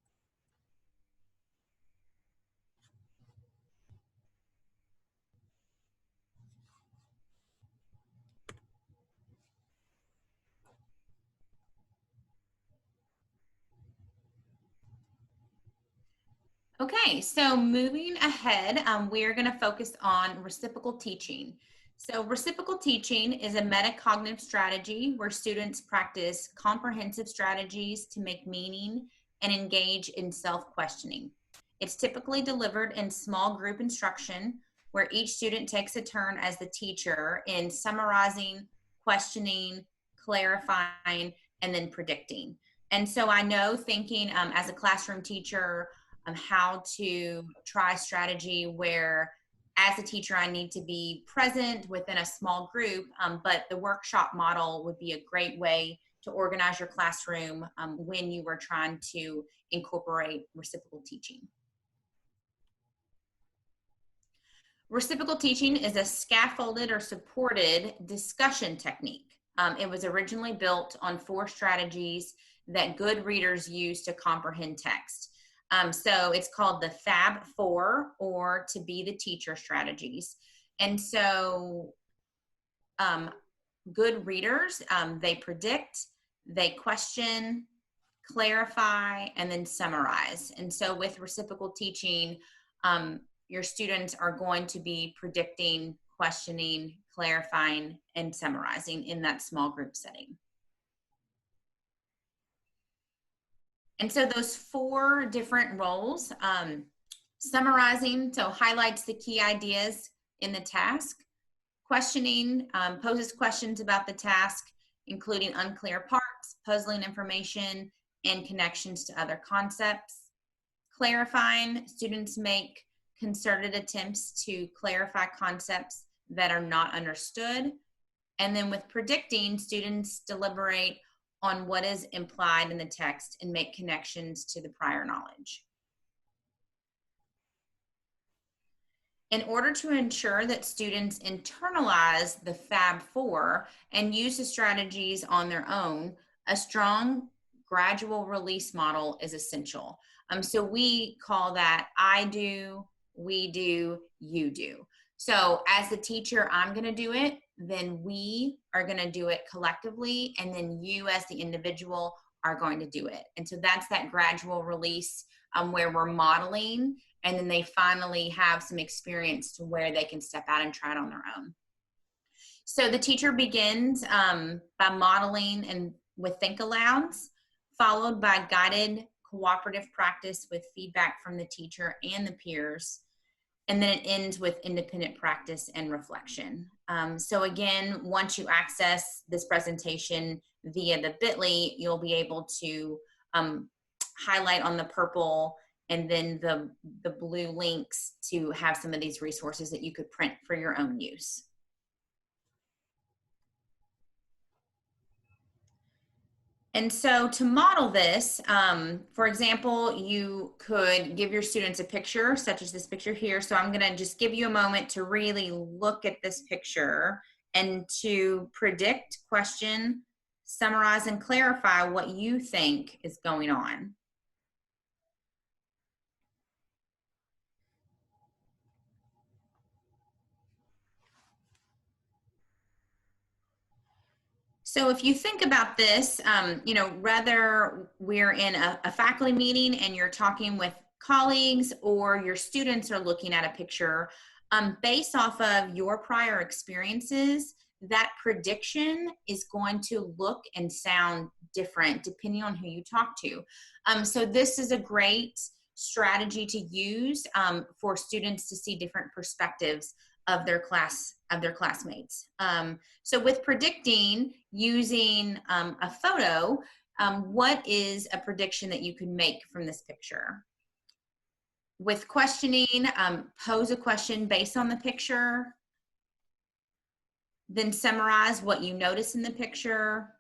Okay, so moving ahead, we're going to focus on reciprocal teaching. So reciprocal teaching is a metacognitive strategy where students practice comprehensive strategies to make meaning and engage in self-questioning. It's typically delivered in small group instruction where each student takes a turn as the teacher in summarizing, questioning, clarifying, and then predicting. And so I know thinking as a classroom teacher, how to try a strategy where as a teacher I need to be present within a small group, but the workshop model would be a great way to organize your classroom when you were trying to incorporate reciprocal teaching. Reciprocal teaching is a scaffolded or supported discussion technique. It was originally built on 4 strategies that good readers use to comprehend text. So it's called the Fab 4 or to be the teacher strategies. And so good readers, they predict, they question, clarify, and then summarize. And so with reciprocal teaching, your students are going to be predicting, questioning, clarifying, and summarizing in that small group setting. And so those 4 different roles, summarizing, so highlights the key ideas in the task. Questioning, poses questions about the task, including unclear parts, puzzling information, and connections to other concepts. Clarifying, students make concerted attempts to clarify concepts that are not understood. And then with predicting, students deliberate on what is implied in the text and make connections to the prior knowledge. In order to ensure that students internalize the Fab 4 and use the strategies on their own, a strong gradual release model is essential. So we call that I do, we do, you do. So as the teacher, I'm going to do it, then we are going to do it collectively, and then you as the individual are going to do it. And so that's that gradual release where we're modeling, and then they finally have some experience to where they can step out and try it on their own. So the teacher begins by modeling and with think alouds, followed by guided cooperative practice with feedback from the teacher and the peers. And then it ends with independent practice and reflection. So again, once you access this presentation via the bit.ly, you'll be able to highlight on the purple and then the blue links to have some of these resources that you could print for your own use. And so to model this, for example, you could give your students a picture such as this picture here. So I'm going to just give you a moment to really look at this picture and to predict, question, summarize, and clarify what you think is going on. So if you think about this, you know, whether we're in a faculty meeting and you're talking with colleagues or your students are looking at a picture, based off of your prior experiences, that prediction is going to look and sound different depending on who you talk to. So this is a great strategy to use for students to see different perspectives of their classmates. So with predicting, using a photo, what is a prediction that you can make from this picture? With questioning, pose a question based on the picture, then summarize what you notice in the picture,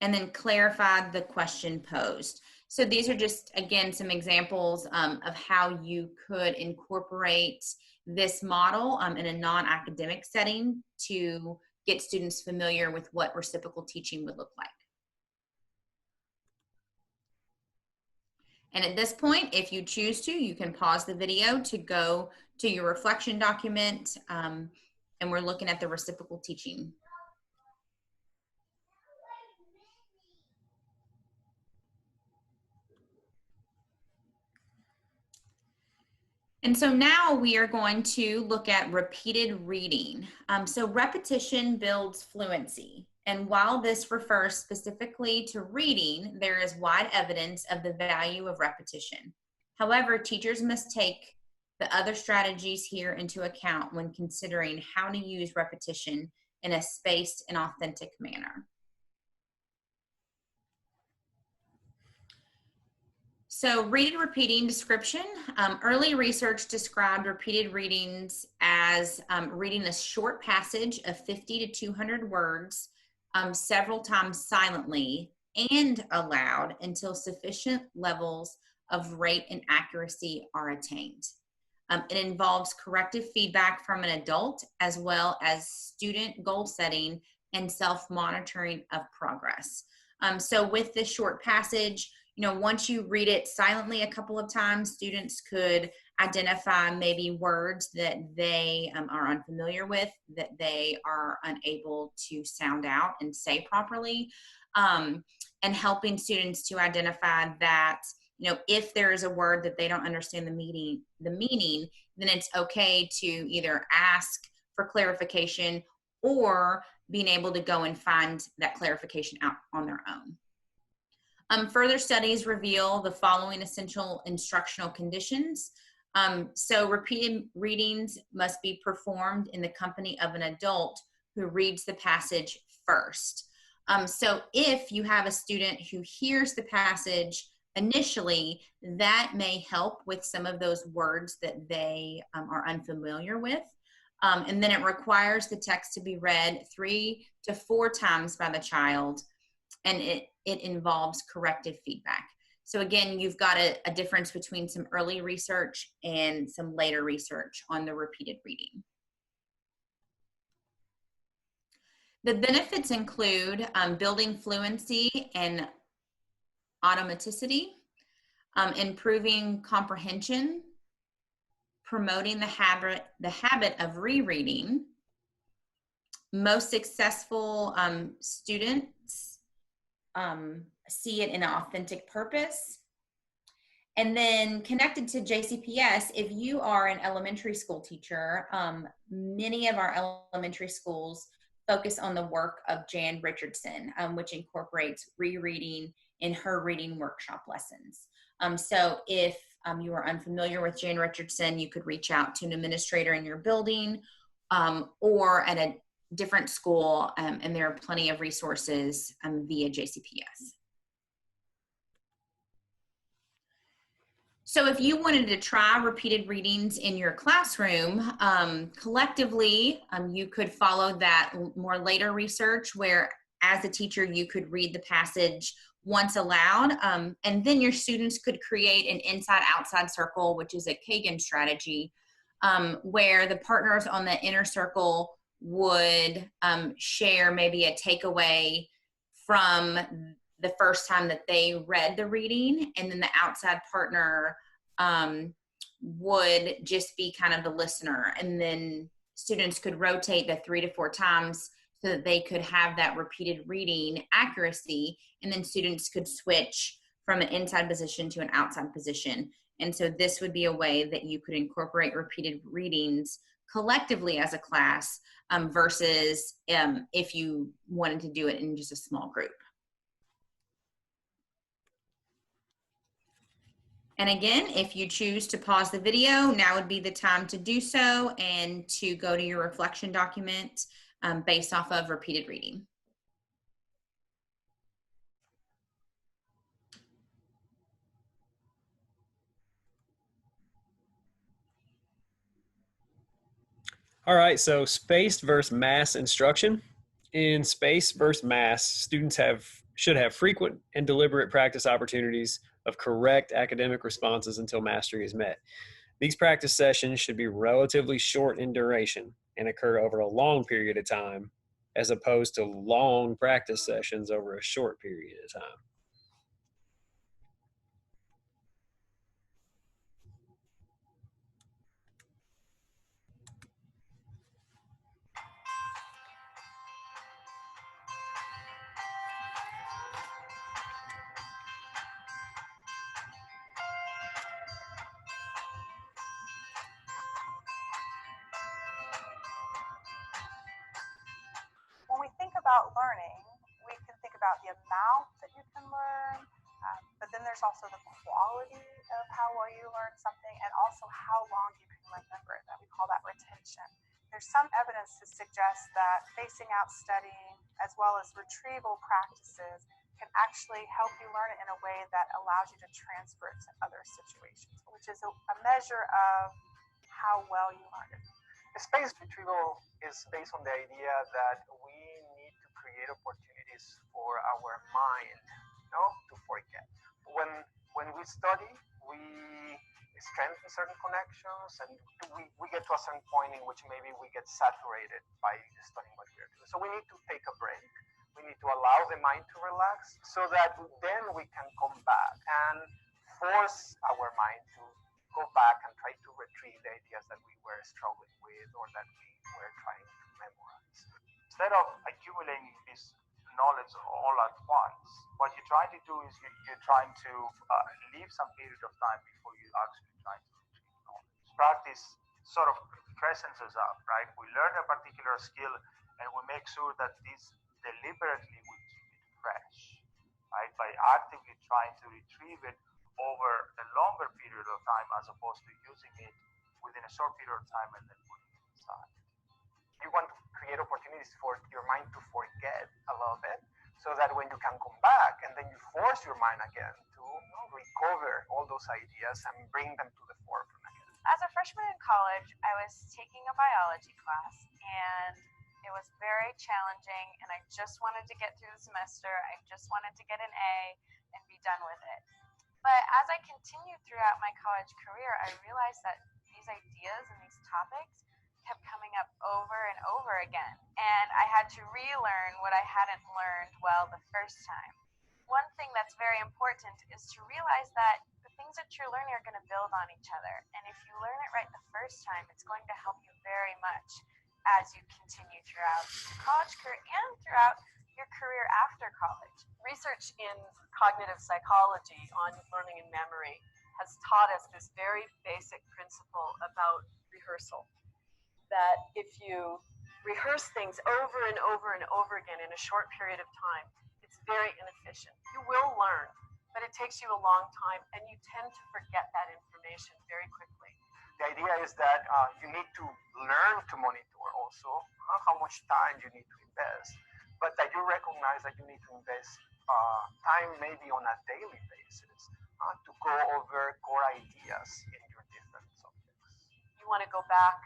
and then clarify the question posed. So these are just, again, some examples of how you could incorporate this model in a non-academic setting to get students familiar with what reciprocal teaching would look like. And at this point, if you choose to, you can pause the video to go to your reflection document, and we're looking at the reciprocal teaching. And so now we are going to look at repeated reading. So repetition builds fluency. And while this refers specifically to reading, there is wide evidence of the value of repetition. However, teachers must take the other strategies here into account when considering how to use repetition in a spaced and authentic manner. So reading, repeating description. Early research described repeated readings as reading a short passage of 50 to 200 words several times silently and aloud until sufficient levels of rate and accuracy are attained. It involves corrective feedback from an adult as well as student goal setting and self-monitoring of progress. So with this short passage, once you read it silently a couple of times, students could identify maybe words that they are unfamiliar with, that they are unable to sound out and say properly, and helping students to identify that, if there is a word that they don't understand the meaning, then it's okay to either ask for clarification or being able to go and find that clarification out on their own. Further studies reveal the following essential instructional conditions. So repeated readings must be performed in the company of an adult who reads the passage first. So if you have a student who hears the passage initially, that may help with some of those words that they are unfamiliar with. And then it requires the text to be read 3 to 4 times by the child, and it involves corrective feedback. So again, you've got a difference between some early research and some later research on the repeated reading. The benefits include building fluency and automaticity, improving comprehension, promoting the habit of rereading. Most successful students see it in an authentic purpose. And then connected to JCPS, if you are an elementary school teacher, many of our elementary schools focus on the work of Jan Richardson, which incorporates rereading in her reading workshop lessons. So if you are unfamiliar with Jan Richardson, you could reach out to an administrator in your building or at a different school, and there are plenty of resources via JCPS. So if you wanted to try repeated readings in your classroom, collectively, you could follow that more later research where as a teacher, you could read the passage once aloud, and then your students could create an inside-outside circle, which is a Kagan strategy, where the partners on the inner circle would share maybe a takeaway from the first time that they read the reading, and then the outside partner would just be kind of the listener, and then students could rotate the 3 to 4 times so that they could have that repeated reading accuracy, and then students could switch from an inside position to an outside position. And so this would be a way that you could incorporate repeated readings collectively as a class versus if you wanted to do it in just a small group. And again, if you choose to pause the video, now would be the time to do so and to go to your reflection document based off of repeated reading. All right, so spaced versus mass instruction. In space versus mass, students should have frequent and deliberate practice opportunities of correct academic responses until mastery is met. These practice sessions should be relatively short in duration and occur over a long period of time, as opposed to long practice sessions over a short period of time. When we think about learning, we can think about the amount that you can learn, but then there's also the quality of how well you learn something and also how long you can remember it. That we call that retention. There's some evidence to suggest that spacing out studying as well as retrieval practices can actually help you learn it in a way that allows you to transfer it to other situations, which is a measure of how well you learn it. Space retrieval is based on the idea that we need to create opportunities for our mind, to forget. When we study, we strengthen certain connections, and we get to a certain point in which maybe we get saturated by studying what we're doing. So we need to take a break. We need to allow the mind to relax so that then we can come back and force our mind to go back and try to retrieve the ideas that we were struggling with or that we were trying to memorize. Instead of accumulating this knowledge all at once, what you're trying to do is you're trying to leave some period of time before you actually try to retrieve knowledge. Practice sort of freshens us up, right? We learn a particular skill and we make sure that this deliberately we keep it fresh, right? By actively trying to retrieve it over a longer period of time as opposed to using it within a short period of time and then putting it aside. You want to create opportunities for your mind to forget a little bit so that when you can come back and then you force your mind again to recover all those ideas and bring them to the forefront again. As a freshman in college, I was taking a biology class and it was very challenging and I just wanted to get through the semester. I just wanted to get an A and be done with it. But as I continued throughout my college career, I realized that these ideas and these topics kept coming up over and over again. And I had to relearn what I hadn't learned well the first time. One thing that's very important is to realize that the things that you're learning are going to build on each other. And if you learn it right the first time, it's going to help you very much as you continue throughout your college career and throughout your career after college. Research in cognitive psychology on learning and memory has taught us this very basic principle about rehearsal. That if you rehearse things over and over and over again in a short period of time, it's very inefficient. You will learn, but it takes you a long time and you tend to forget that information very quickly. The idea is that you need to learn to monitor also how much time you need to invest, but that you recognize that you need to invest time maybe on a daily basis to go over core ideas in your different subjects. You want to go back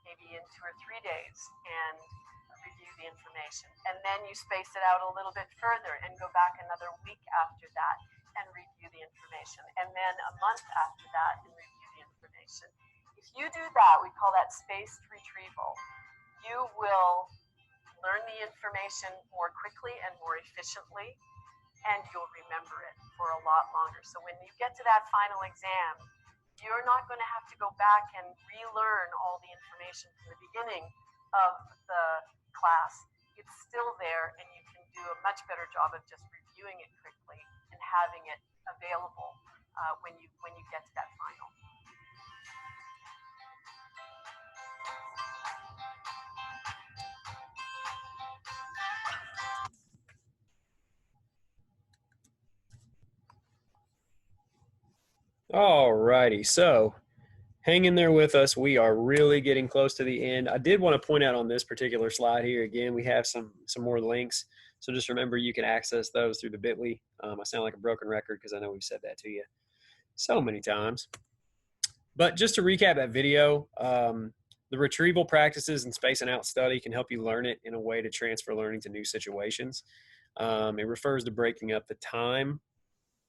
maybe in 2 or 3 days and review the information, and then you space it out a little bit further and go back another week after that and review the information, and then a month after that and review the information. If you do that, we call that spaced retrieval. You will learn the information more quickly and more efficiently, and you'll remember it for a lot longer. So when you get to that final exam, you're not going to have to go back and relearn all the information from the beginning of the class. It's still there, and you can do a much better job of just reviewing it quickly and having it available when you get to that final. All righty, so hang in there with us. We are really getting close to the end. I did want to point out on this particular slide here, again, we have some more links. So just remember you can access those through the bit.ly. I sound like a broken record because I know we've said that to you so many times. But just to recap that video, the retrieval practices and spacing out study can help you learn it in a way to transfer learning to new situations. It refers to breaking up the time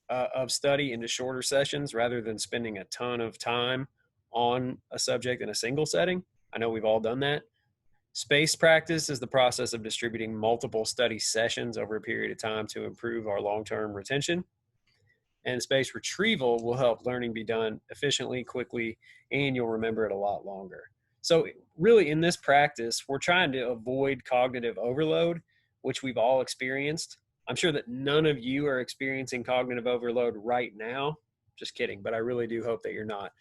of study into shorter sessions rather than spending a ton of time on a subject in a single setting. I know we've all done that. Spaced practice is the process of distributing multiple study sessions over a period of time to improve our long-term retention. And spaced retrieval will help learning be done efficiently, quickly, and you'll remember it a lot longer. So really in this practice, we're trying to avoid cognitive overload, which we've all experienced. I'm sure that none of you are experiencing cognitive overload right now. Just kidding, but I really do hope that you're not.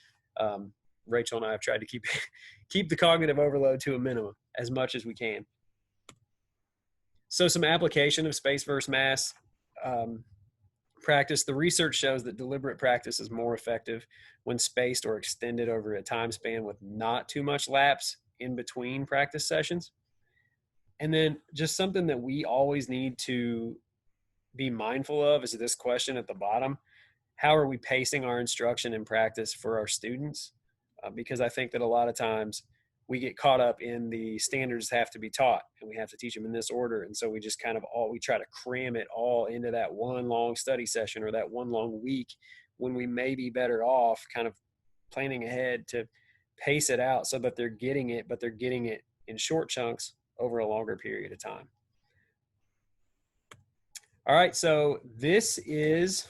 Rachel and I have tried to keep the cognitive overload to a minimum as much as we can. So some application of space versus mass practice. The research shows that deliberate practice is more effective when spaced or extended over a time span with not too much lapse in between practice sessions. And then just something that we always need to be mindful of is this question at the bottom. How are we pacing our instruction and practice for our students? Because I think that a lot of times we get caught up in the standards have to be taught and we have to teach them in this order. And so we just kind of we try to cram it all into that one long study session or that one long week when we may be better off kind of planning ahead to pace it out so that they're getting it, but they're getting it in short chunks over a longer period of time. All right, so this is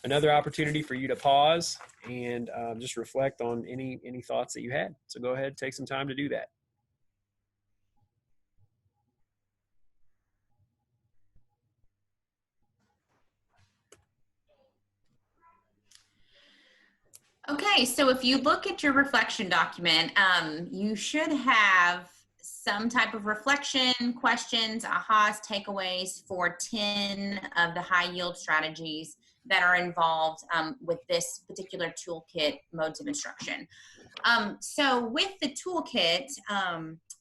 another opportunity for you to pause and just reflect on any thoughts that you had. So go ahead, take some time to do that. Okay, so if you look at your reflection document, you should have some type of reflection, questions, ahas, takeaways for 10 of the high yield strategies that are involved with this particular toolkit modes of instruction. So with the toolkit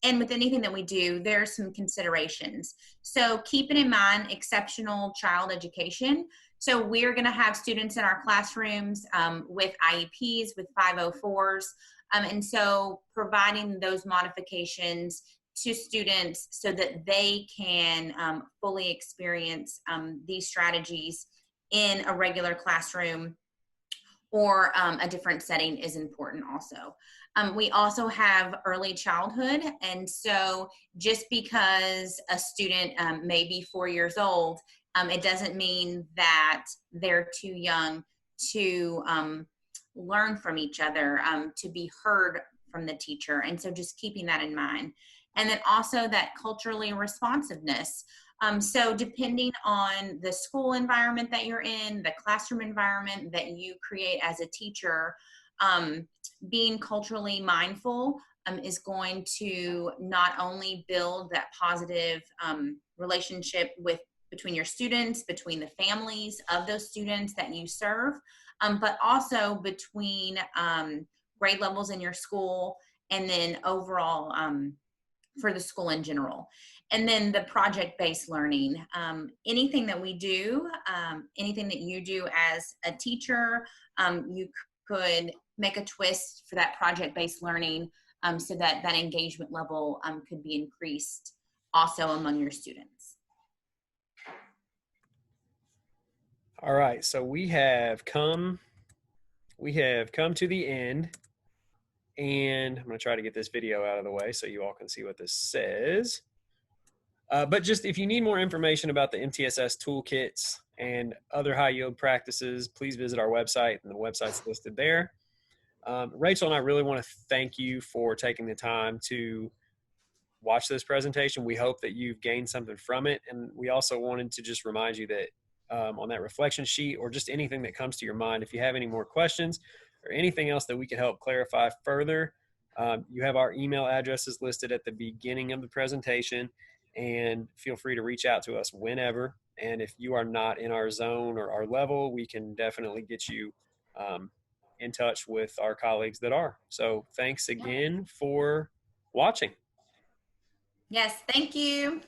and with anything that we do, there are some considerations. So keeping in mind exceptional child education. So we're going to have students in our classrooms with IEPs, with 504s. And so providing those modifications to students so that they can fully experience these strategies in a regular classroom or a different setting is important also. We also have early childhood. And so just because a student may be 4 years old, it doesn't mean that they're too young to learn from each other, to be heard from the teacher. And so just keeping that in mind. And then also that culturally responsiveness. So depending on the school environment that you're in, the classroom environment that you create as a teacher, being culturally mindful is going to not only build that positive relationship between your students, between the families of those students that you serve, but also between grade levels in your school and then overall for the school in general. And then the project-based learning, anything that we do, anything that you do as a teacher, you could make a twist for that project-based learning so that that engagement level could be increased also among your students. All right, so we have come to the end, and I'm going to try to get this video out of the way so you all can see what this says. But just if you need more information about the MTSS toolkits and other high yield practices, please visit our website, and the website's listed there. Rachel and I really want to thank you for taking the time to watch this presentation. We hope that you've gained something from it, and we also wanted to just remind you that on that reflection sheet or just anything that comes to your mind, if you have any more questions or anything else that we could help clarify further, you have our email addresses listed at the beginning of the presentation, and feel free to reach out to us whenever. And if you are not in our zone or our level, we can definitely get you in touch with our colleagues that are. So thanks again for watching. Yes, thank you.